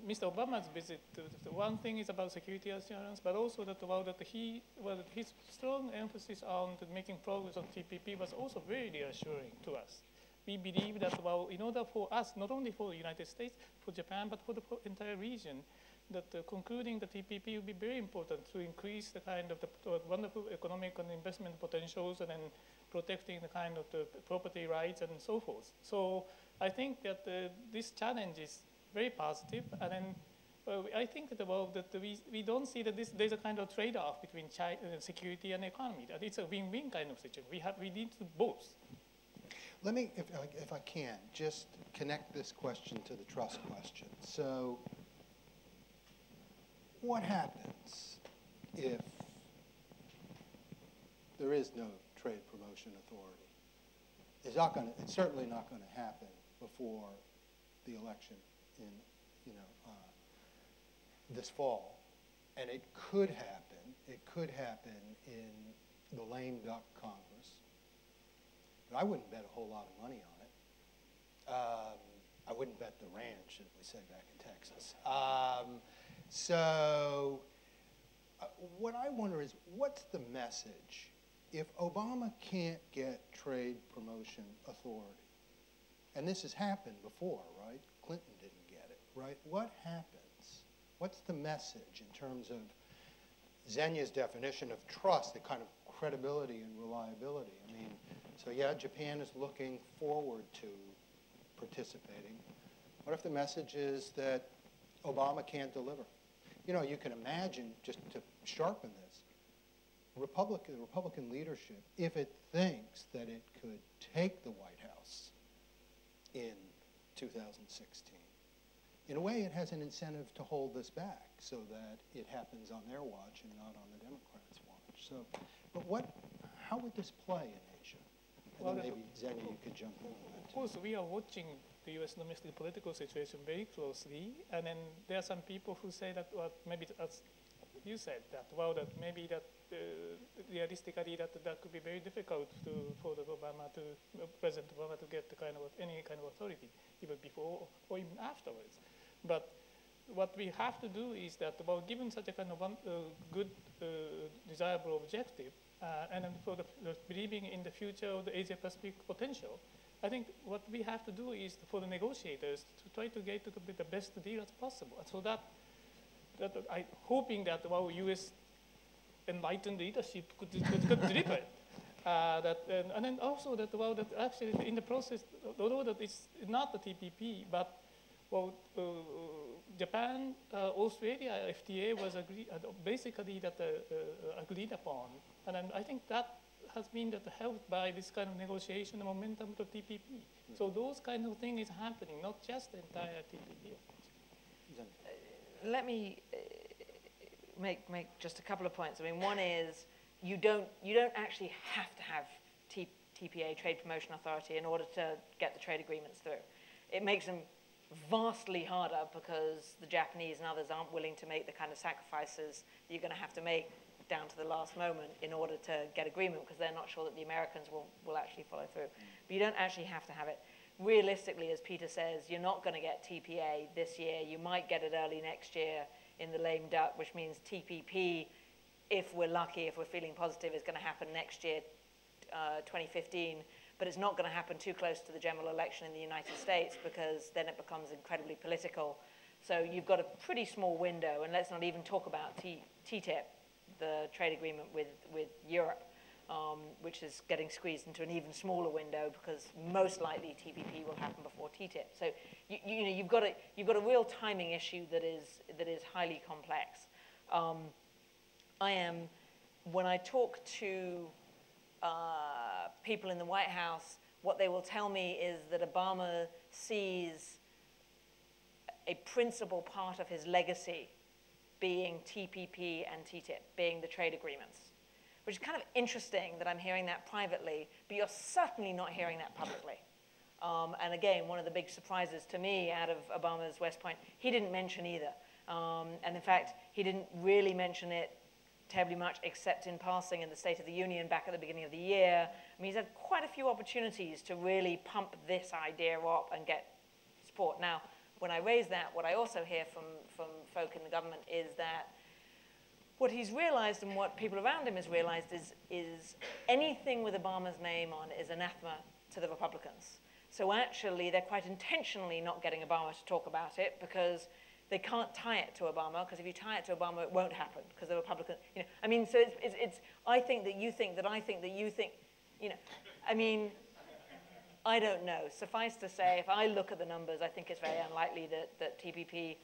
Mr. Obama's visit. The one thing is about security assurance, but also his strong emphasis on making progress on TPP was also very reassuring to us. We believe that in order for us, not only for the United States, for Japan, but for the entire region, that concluding the TPP will be very important to increase the kind of the wonderful economic and investment potentials and then protecting the kind of the property rights and so forth. So I think that this challenge is very positive, and then I think that we don't see that there's a kind of trade-off between security and economy. That it's a win-win kind of situation. We need to both. Let me, if I can, just connect this question to the trust question. So what happens if there is no trade promotion authority. It's certainly not going to happen before the election in, this fall. And it could happen. It could happen in the lame duck Congress. But I wouldn't bet a whole lot of money on it. I wouldn't bet the ranch, as we say back in Texas. What I wonder is, what's the message if Obama can't get trade promotion authority? And this has happened before, right? Clinton didn't get it, right? What happens? What's the message in terms of Xenia's definition of trust, the kind of credibility and reliability? I mean, so yeah, Japan is looking forward to participating. What if the message is that Obama can't deliver? You can imagine, just to sharpen this, Republican leadership, if it thinks that it could take the White House in 2016, in a way it has an incentive to hold this back so that it happens on their watch and not on the Democrats' watch. So, but how would this play in Asia? And then maybe, Xenia, you could jump in on that. Of course, we are watching the U.S. domestic political situation very closely, and then there are some people who say that, well, maybe as you said, that, well, that maybe that realistically that could be very difficult for President Obama to get any kind of authority, even before or even afterwards. But what we have to do is that, well, given such a kind of good, desirable objective, and then for believing in the future of the Asia-Pacific potential, I think what we have to do is for the negotiators to try to get to the best deal as possible. So that I'm hoping that U.S. enlightened leadership could deliver it. And then also that actually in the process, although that it's not the TPP, but Japan, Australia, FTA was basically agreed upon, and then I think that has been helped by this kind of negotiation and momentum of the TPP. So those kind of things is happening, not just the entire TPP. Let me make just a couple of points. I mean, one is you don't actually have to have TPA, Trade Promotion Authority, in order to get the trade agreements through. It makes them vastly harder because the Japanese and others aren't willing to make the kind of sacrifices that you're going to have to make down to the last moment in order to get agreement, because they're not sure that the Americans will actually follow through. But you don't actually have to have it. Realistically, as Peter says, you're not going to get TPA this year. You might get it early next year in the lame duck, which means TPP, if we're lucky, if we're feeling positive, is going to happen next year, 2015. But it's not going to happen too close to the general election in the United States, because then it becomes incredibly political. So you've got a pretty small window, and let's not even talk about TTIP, the trade agreement with Europe, which is getting squeezed into an even smaller window, because most likely TPP will happen before TTIP. So you've got a real timing issue that is highly complex. When I talk to people in the White House, what they will tell me is that Obama sees a principal part of his legacy being TPP and TTIP, being the trade agreements, which is kind of interesting that I'm hearing that privately, but you're certainly not hearing that publicly. And again, one of the big surprises to me out of Obama's West Point, he didn't mention either. And in fact, he didn't really mention it terribly much, except in passing in the State of the Union back at the beginning of the year. I mean, he's had quite a few opportunities to really pump this idea up and get support. Now, when I raise that, what I also hear from folk in the government is that what he's realized, and what people around him has realized, is anything with Obama's name on is anathema to the Republicans. So actually, they're quite intentionally not getting Obama to talk about it, because they can't tie it to Obama, because if you tie it to Obama, it won't happen, because the Republicans, I mean, so it's I think that you think that I think that you think, I mean, I don't know. Suffice to say, if I look at the numbers, I think it's very unlikely that TPP,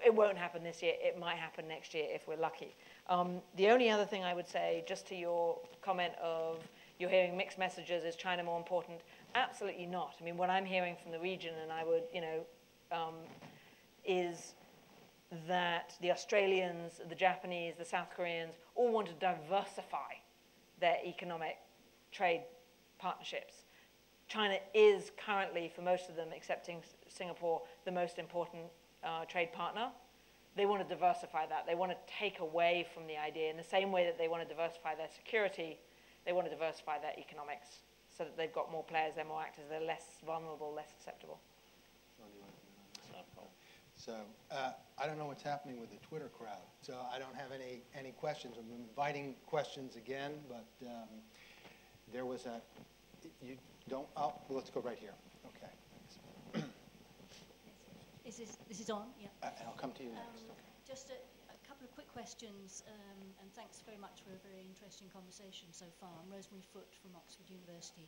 it won't happen this year. It might happen next year if we're lucky. The only other thing I would say, just to your comment of you're hearing mixed messages, is China more important? Absolutely not. I mean, what I'm hearing from the region, and I would, is that the Australians, the Japanese, the South Koreans all want to diversify their economic trade partnerships. China is currently, for most of them, excepting Singapore, the most important trade partner. They want to diversify that. They want to take away from the idea in the same way that they want to diversify their security, they want to diversify their economics so that they've got more players, they're more actors, they're less vulnerable, less susceptible. So I don't know what's happening with the Twitter crowd, so I don't have any questions. I'm inviting questions again, but there was a, you don't, oh, let's go right here. Okay. This is on, yeah. I'll come to you next. Okay. Just a couple of quick questions, and thanks very much for a very interesting conversation so far. I'm Rosemary Foote from Oxford University.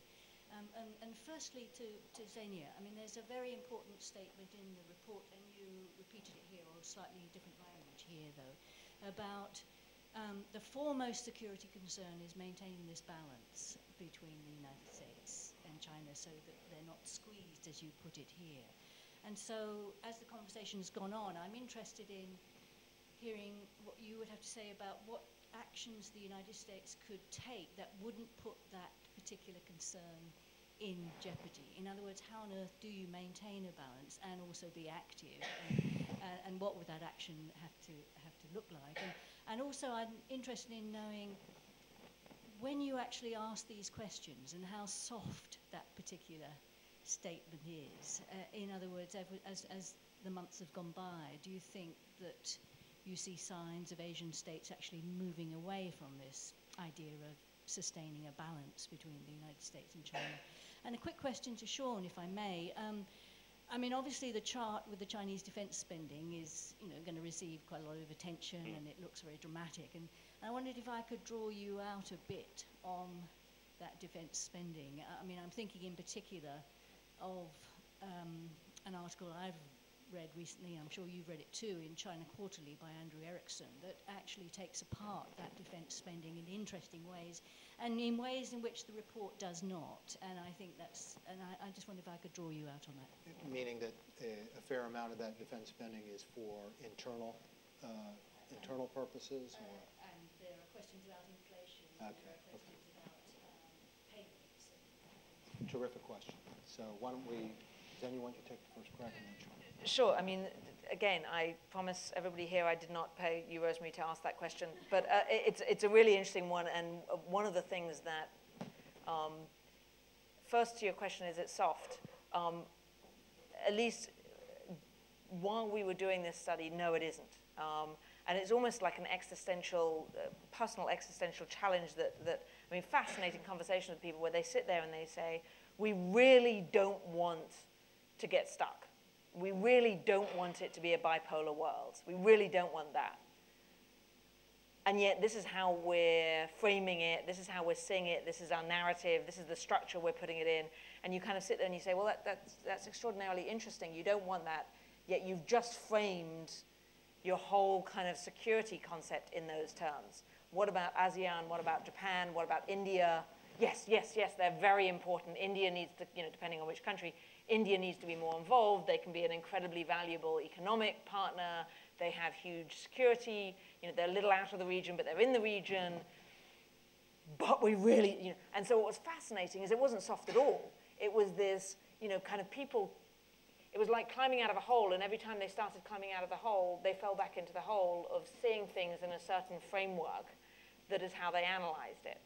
And firstly, to Xenia, I mean, there's a very important statement in the report, and you repeated it here, or slightly different language here, though, about the foremost security concern is maintaining this balance between the United States and China so that they're not squeezed, as you put it here. And so, as the conversation has gone on, I'm interested in hearing what you would have to say about what actions the United States could take that wouldn't put that particular concern in jeopardy. In other words, how on earth do you maintain a balance and also be active, and what would that action have to look like? And also, I'm interested in knowing when you actually ask these questions and how soft that particular statement is. In other words, as the months have gone by, do you think that you see signs of Asian states actually moving away from this idea of sustaining a balance between the United States and China? And a quick question to Sean, if I may. I mean, obviously the chart with the Chinese defense spending is, going to receive quite a lot of attention, and it looks very dramatic. And I wondered if I could draw you out a bit on that defense spending. I mean, I'm thinking in particular of an article I've read recently, I'm sure you've read it too, in China Quarterly by Andrew Erickson, that actually takes apart that defense spending in interesting ways, and in ways in which the report does not. And I think that's, and I just wonder if I could draw you out on that. Meaning that a fair amount of that defense spending is for internal purposes? Or? And there are questions about inflation, okay. there are questions about payments. Terrific question. So why don't we, Xenia, why don't you take the first crack on that? Sure. I mean, again, I promise everybody here I did not pay you, Rosemary, to ask that question. But it's a really interesting one. And one of the things that, first to your question, is it soft? At least while we were doing this study, no, it isn't. And it's almost like an existential, personal existential challenge that, I mean, fascinating conversation with people where they sit there and they say, we really don't want to get stuck. We really don't want it to be a bipolar world. We really don't want that. And yet this is how we're framing it. This is how we're seeing it. This is our narrative. This is the structure we're putting it in. And you kind of sit there and you say, well, that's extraordinarily interesting. You don't want that. Yet you've just framed your whole kind of security concept in those terms. What about ASEAN? What about Japan? What about India? Yes, yes, yes, they're very important. India needs to, depending on which country, India needs to be more involved. They can be an incredibly valuable economic partner. They have huge security. They're a little out of the region, but they're in the region. But we really, and so what was fascinating is it wasn't soft at all. It was this, kind of people, it was like climbing out of a hole, and every time they started climbing out of the hole, they fell back into the hole of seeing things in a certain framework that is how they analyzed it.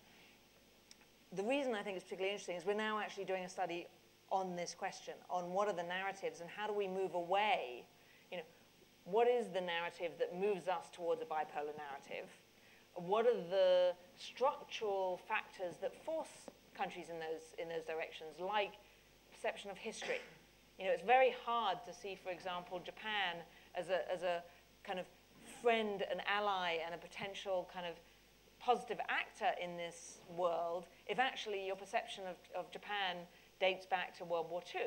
The reason I think it's particularly interesting is we're now actually doing a study on this question, on what are the narratives and how do we move away, what is the narrative that moves us towards a bipolar narrative? What are the structural factors that force countries in those directions, like perception of history? It's very hard to see, for example, Japan as a kind of friend, an ally, and a potential kind of positive actor in this world if actually your perception of Japan dates back to World War II.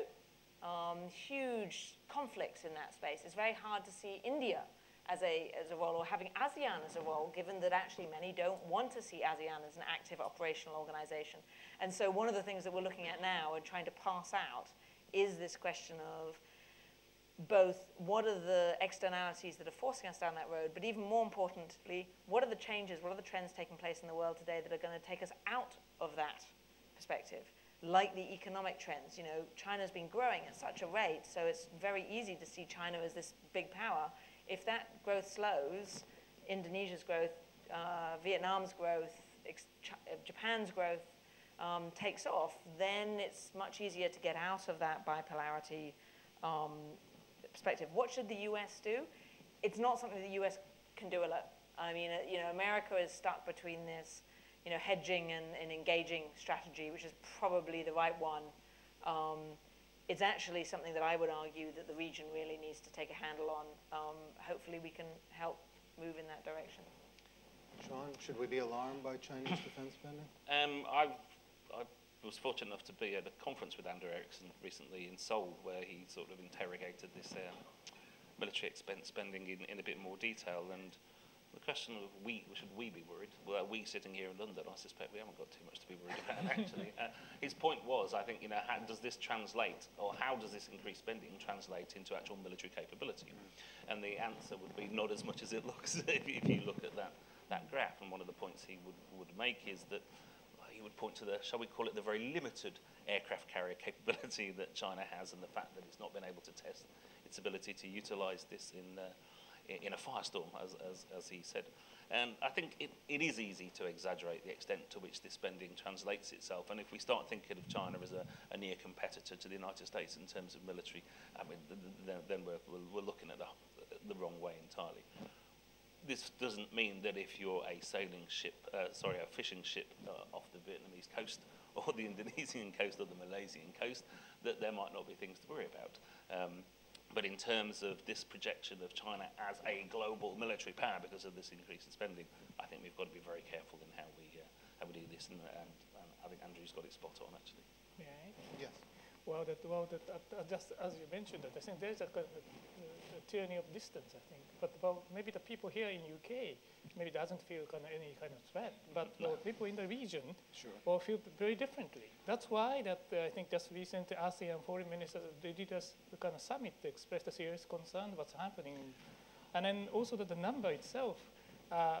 Huge conflicts in that space. It's very hard to see India as a role, or having ASEAN as a role, given that actually many don't want to see ASEAN as an active operational organization. And so one of the things that we're looking at now and trying to pass out is this question of both what are the externalities that are forcing us down that road, but even more importantly, what are the changes, what are the trends taking place in the world today that are going to take us out of that perspective? Like the economic trends, you know, China's been growing at such a rate, so it's very easy to see China as this big power. If that growth slows, Indonesia's growth, Vietnam's growth, Japan's growth takes off, then it's much easier to get out of that bipolarity perspective. What should the US do? It's not something the US can do alone. I mean, you know, America is stuck between this, you know, hedging and engaging strategy, which is probably the right one. It's actually something that I would argue that the region really needs to take a handle on. Hopefully we can help move in that direction. Sean, should we be alarmed by Chinese defense spending? I was fortunate enough to be at a conference with Andrew Erickson recently in Seoul, where he sort of interrogated this military expense spending in a bit more detail. And the question of should we be worried? Well, we sitting here in London, I suspect we haven't got too much to be worried about, actually. His point was, I think, you know, how does this translate, or how does this increased spending translate into actual military capability? And the answer would be not as much as it looks if you look at that graph. And one of the points he would make is that he would point to the, shall we call it, the very limited aircraft carrier capability that China has, and the fact that it's not been able to test its ability to utilize this in a firestorm, as he said. And I think it is easy to exaggerate the extent to which this spending translates itself. And if we start thinking of China as a near competitor to the United States in terms of military, I mean, then we're looking at the wrong way entirely. This doesn't mean that if you're a sailing ship, a fishing ship off the Vietnamese coast or the Indonesian coast or the Malaysian coast, that there might not be things to worry about. But in terms of this projection of China as a global military power because of this increase in spending, I think we've got to be very careful in how we do this. And I think Andrew's got it spot on, actually. Yeah. Yes. Well, just as you mentioned, that I think there's a kind of a tyranny of distance, I think. But maybe the people here in UK maybe doesn't feel any kind of threat, but people in the region will feel very differently. That's why that I think just recently ASEAN foreign ministers, they did a kind of summit to express a serious concern what's happening. And then also that the number itself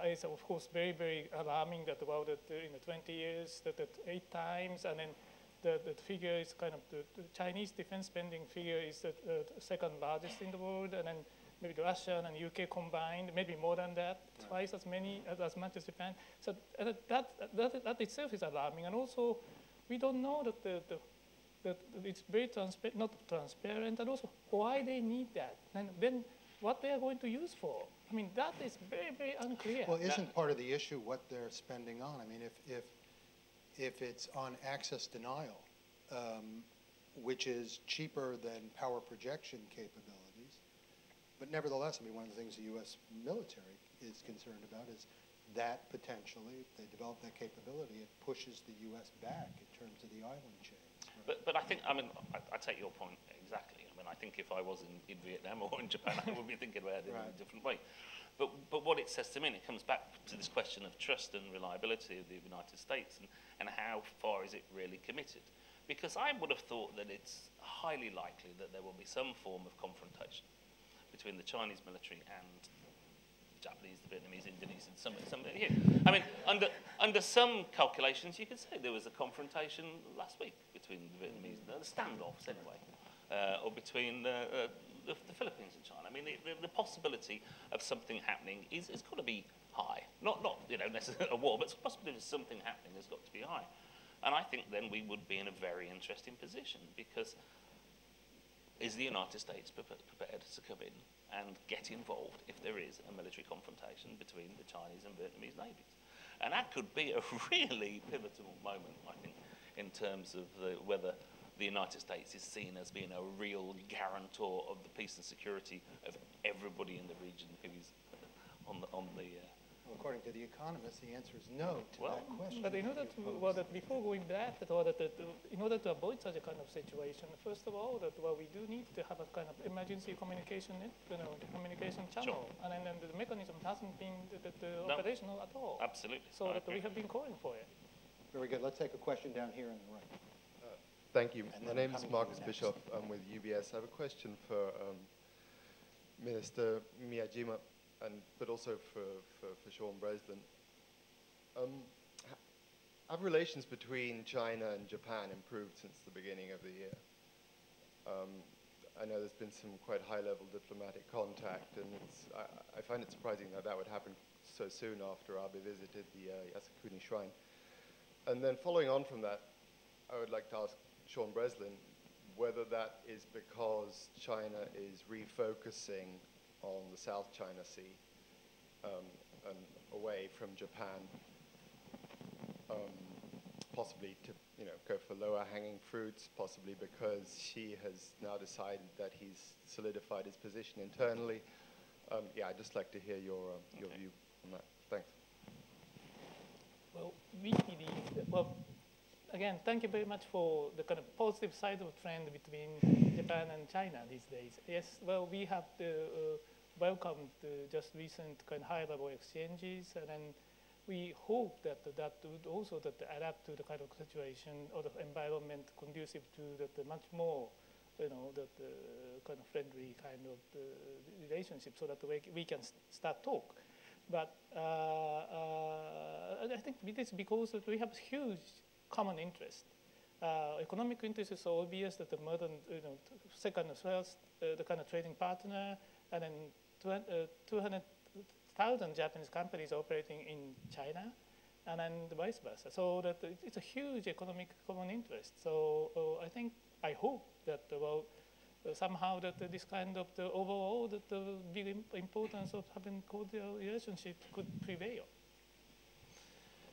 is of course very, very alarming that about in the 20 years that 8 times, and then the figure is kind of the Chinese defense spending figure is the second largest in the world, and then maybe the Russia and UK combined, maybe more than that, twice as much as Japan. So that itself is alarming, and also we don't know that it's very not transparent, and also why they need that, and then what they are going to use for. I mean, that is very, very unclear. Well, isn't part of the issue what they're spending on? I mean, if it's on access denial, which is cheaper than power projection capabilities, but nevertheless, I mean, one of the things the U.S. military is concerned about is that potentially, if they develop that capability, it pushes the U.S. back in terms of the island chains. Right? But I think, I mean, I take your point exactly. I mean, I think if I was in Vietnam or in Japan, I would be thinking about it in a different way. But what it says to me, and it comes back to this question of trust and reliability of the United States, and how far is it really committed? Because I would have thought that it's highly likely that there will be some form of confrontation between the Chinese military and the Japanese, the Vietnamese, Indonesian, some here. I mean, under some calculations, you could say there was a confrontation last week between the Vietnamese, the standoffs anyway, or between the Philippines and China. I mean, the possibility of something happening is got to be high. Not you know, necessarily a war, but the possibility of something happening has got to be high. And I think then we would be in a very interesting position, because is the United States prepared to come in and get involved if there is a military confrontation between the Chinese and Vietnamese navies? And that could be a really pivotal moment, I think, in terms of whether the United States is seen as being a real guarantor of the peace and security of everybody in the region who is on the Well, according to The Economist, the answer is no to that question. But in order to, before going back, in order to avoid such a kind of situation, first of all, we do need to have a kind of emergency communication, communication channel, and then the mechanism hasn't been operational at all. Absolutely. So that we have been calling for it. Very good. Let's take a question down here on the right. Thank you. My name is Marcus Bischoff. I'm with UBS. I have a question for Minister Miyajima, but also for Sean Breslin. Have relations between China and Japan improved since the beginning of the year? I know there's been some quite high-level diplomatic contact, and I find it surprising that that would happen so soon after Abe visited the Yasukuni Shrine. And then following on from that, I would like to ask Sean Breslin whether that is because China is refocusing on the South China Sea and away from Japan, possibly to go for lower hanging fruits, possibly because Xi has now decided that he's solidified his position internally. Yeah, I'd just like to hear your view on that. Thanks. Well, we believe that, well, again, thank you very much for the kind of positive side of trend between Japan and China these days. Yes, well, we have welcomed just recent kind of high-level exchanges, and then we hope that that would also adapt to the kind of situation or the environment conducive to the much more, kind of friendly kind of relationship, so that we can start talk. But I think it is because we have huge common interest. Economic interest is so obvious that the modern, second as first, the kind of trading partner, and then 200,000 Japanese companies operating in China, and then vice versa. So that it's a huge economic common interest. So I hope that somehow that this kind of the overall that the big importance of having cordial relationship could prevail.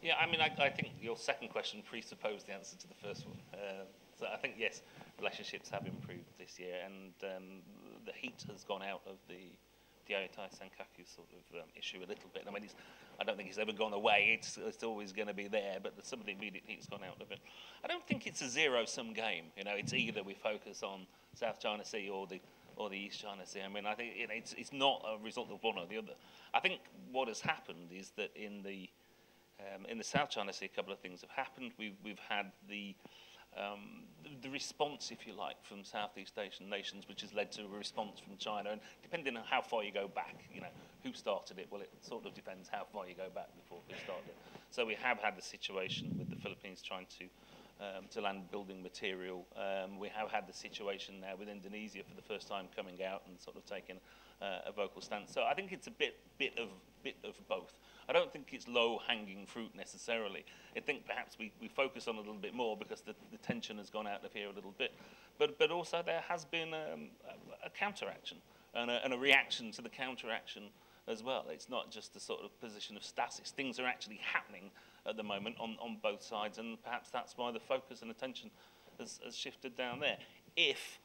Yeah, I mean, I think your second question presupposed the answer to the first one. So I think, yes, relationships have improved this year, and the heat has gone out of the Oyotai Senkaku sort of issue a little bit. I mean, I don't think it's ever gone away. It's always going to be there, but some of the immediate heat's gone out of it. I don't think it's a zero-sum game. It's either we focus on South China Sea or the East China Sea. I mean, I think it's not a result of one or the other. I think what has happened is that in the South China Sea, a couple of things have happened. We've had the response, if you like, from Southeast Asian nations, which has led to a response from China. And depending on how far you go back, who started it, well, it sort of depends how far you go back before who started it. So we have had the situation with the Philippines trying to land building material. We have had the situation now with Indonesia for the first time coming out and sort of taking a vocal stance. So I think it's a bit of both. I don't think it's low-hanging fruit necessarily. I think perhaps we focus on it a little bit more because the tension has gone out of here a little bit. But also there has been a counteraction and a reaction to the counteraction as well. It's not just a sort of position of stasis. Things are actually happening at the moment on both sides, and perhaps that's why the focus and attention has shifted down there. If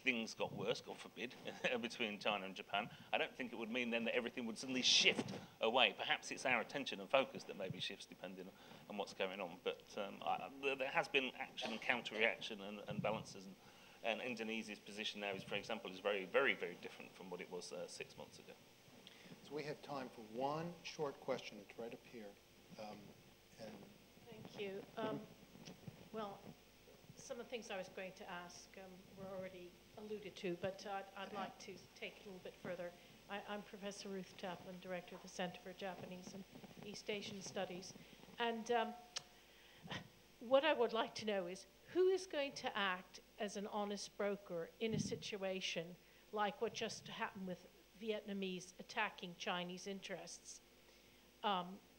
things got worse, God forbid, between China and Japan, I don't think it would mean then that everything would suddenly shift away. Perhaps it's our attention and focus that maybe shifts depending on what's going on. But there has been action and counter-reaction and balances. And Indonesia's position now, for example, is very, very, very different from what it was 6 months ago. So we have time for one short question. It's right up here. Thank you. Well, some of the things I was going to ask were already alluded to, but I'd like to take it a little bit further. I'm Professor Ruth Taplin, Director of the Center for Japanese and East Asian Studies. And what I would like to know is, who is going to act as an honest broker in a situation like what just happened with Vietnamese attacking Chinese interests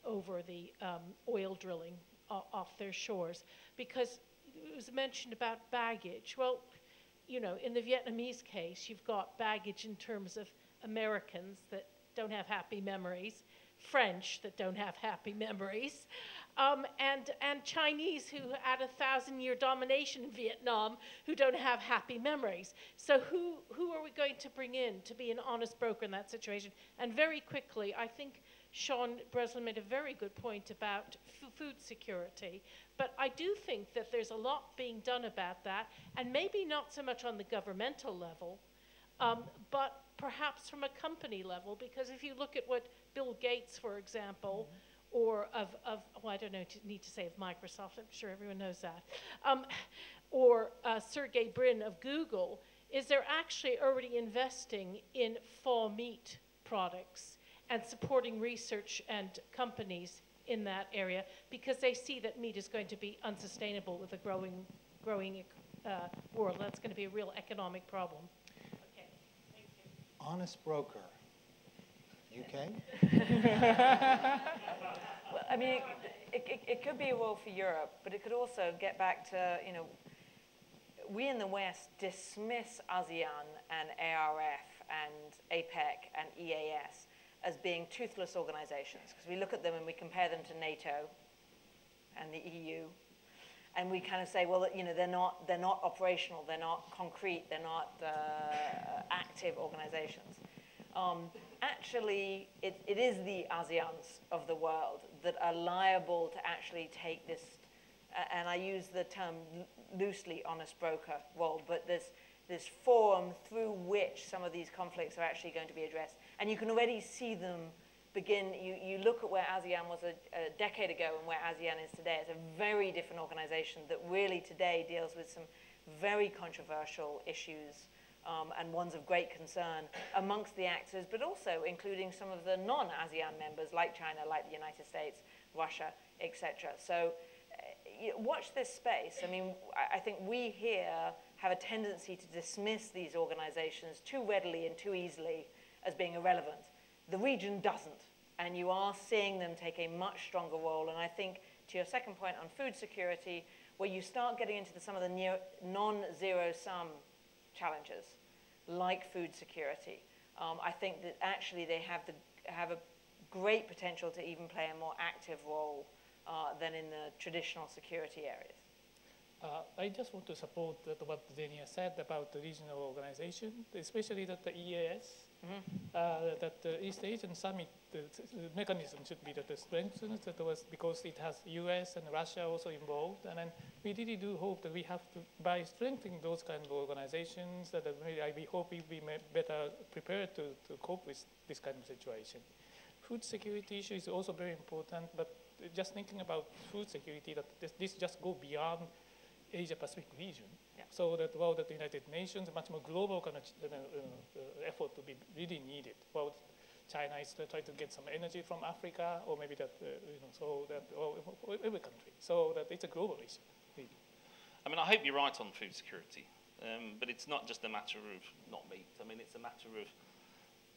over the oil drilling off their shores? Because it was mentioned about baggage. Well, in the Vietnamese case, you've got baggage in terms of Americans that don't have happy memories, French that don't have happy memories, and Chinese who had 1,000-year domination in Vietnam who don't have happy memories. So who are we going to bring in to be an honest broker in that situation? And very quickly, I think Sean Breslin made a very good point about food security, but I do think that there's a lot being done about that, and maybe not so much on the governmental level, but perhaps from a company level, because if you look at what Bill Gates, for example, or well, I don't know, need to say of Microsoft, I'm sure everyone knows that, or Sergey Brin of Google, is they're actually already investing in fall meat products and supporting research and companies in that area because they see that meat is going to be unsustainable with a growing world. That's going to be a real economic problem. Okay, thank you. Honest broker. UK? Well, I mean, it could be a role for Europe, but it could also get back to, you know, we in the West dismiss ASEAN and ARF and APEC and EAS as being toothless organizations, because we look at them and we compare them to NATO and the EU, and we kind of say, well, you know, they're not operational, they're not concrete, they're not active organizations. Actually, it is the ASEANs of the world that are liable to actually take this, and I use the term loosely, honest broker role, but this forum through which some of these conflicts are actually going to be addressed. And you can already see them begin. You look at where ASEAN was a decade ago and where ASEAN is today. It's a very different organization that really today deals with some very controversial issues and ones of great concern amongst the actors, but also including some of the non-ASEAN members like China, like the United States, Russia, etc. So watch this space. I mean, I think we here have a tendency to dismiss these organizations too readily and too easily as being irrelevant. The region doesn't, and you are seeing them take a much stronger role. And I think, to your second point on food security, where you start getting into some of the non-zero-sum challenges, like food security, I think that actually they have a great potential to even play a more active role than in the traditional security areas. I just want to support what Xenia said about the regional organization, especially that the EAS, that the East Asian Summit the mechanism should be that strengthened, that was because it has US and Russia also involved, and then we really do hope that we have to, by strengthening those kind of organizations, that we hope we'll be better prepared to cope with this kind of situation. Food security issue is also very important, but just thinking about food security, that this just go beyond Asia-Pacific region. Yeah. So that, well, that the United Nations, a much more global kind of effort to be really needed. Well, China is trying to get some energy from Africa, or maybe that, so that, or every country. So that it's a global issue, really. I mean, I hope you're right on food security, but it's not just a matter of not meat. I mean, it's a matter of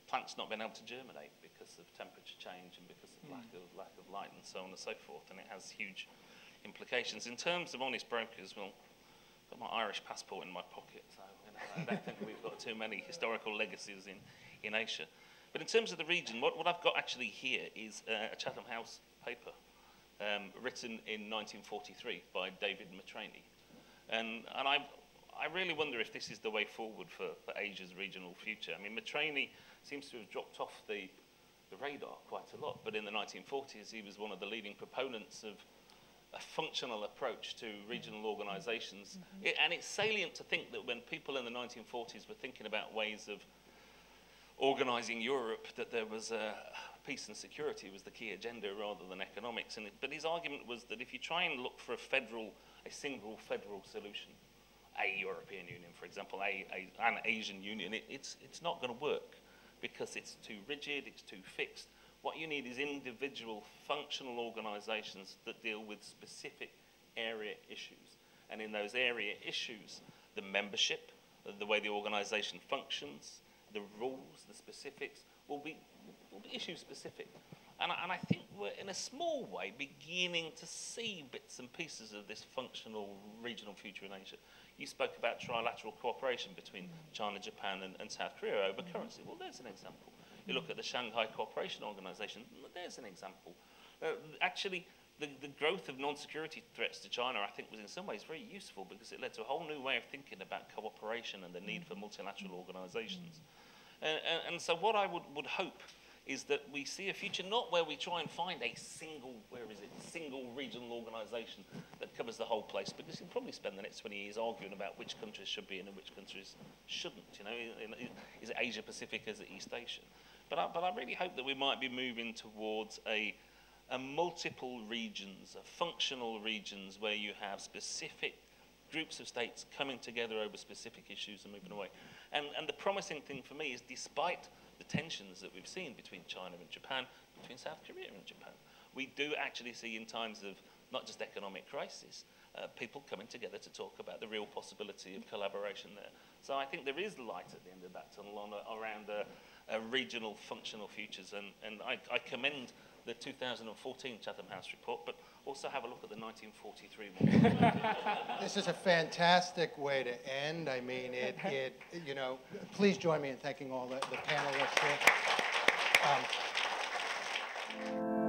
plants not being able to germinate because of temperature change and because of lack of light and so on and so forth, and it has huge implications. In terms of honest brokers, well, I've got my Irish passport in my pocket, so I don't think we've got too many historical legacies in Asia. But in terms of the region, what I've got actually here is a Chatham House paper written in 1943 by David Matrani. And I really wonder if this is the way forward for Asia's regional future. I mean, Matrani seems to have dropped off the radar quite a lot, but in the 1940s he was one of the leading proponents of a functional approach to regional organizations. And it's salient to think that when people in the 1940s were thinking about ways of organizing Europe, that there was peace and security was the key agenda rather than economics. But his argument was that if you try and look for a single federal solution, a European Union, for example, an Asian Union, it's not going to work because it's too rigid, it's too fixed. What you need is individual functional organizations that deal with specific area issues. And in those area issues, the membership, the way the organization functions, the rules, the specifics will be issue specific. And I think we're, in a small way, beginning to see bits and pieces of this functional regional future in Asia. You spoke about trilateral cooperation between China, Japan, and South Korea over currency. Well, there's an example. You look at the Shanghai Cooperation Organization, there's an example. Actually, the growth of non-security threats to China, I think, was in some ways very useful because it led to a whole new way of thinking about cooperation and the need for multilateral organizations. And so what I would hope is that we see a future not where we try and find a single regional organization that covers the whole place, because you'll probably spend the next 20 years arguing about which countries should be in and which countries shouldn't. Is it Asia Pacific, is it East Asia? But I really hope that we might be moving towards a multiple regions, functional regions where you have specific groups of states coming together over specific issues and moving away. And the promising thing for me is, despite the tensions that we've seen between China and Japan, between South Korea and Japan, we do actually see in times of not just economic crisis, people coming together to talk about the real possibility of collaboration there. So I think there is light at the end of that tunnel around regional functional futures, and I commend the 2014 Chatham House report, but also have a look at the 1943 one. This is a fantastic way to end. I mean, you know, please join me in thanking all the panelists here.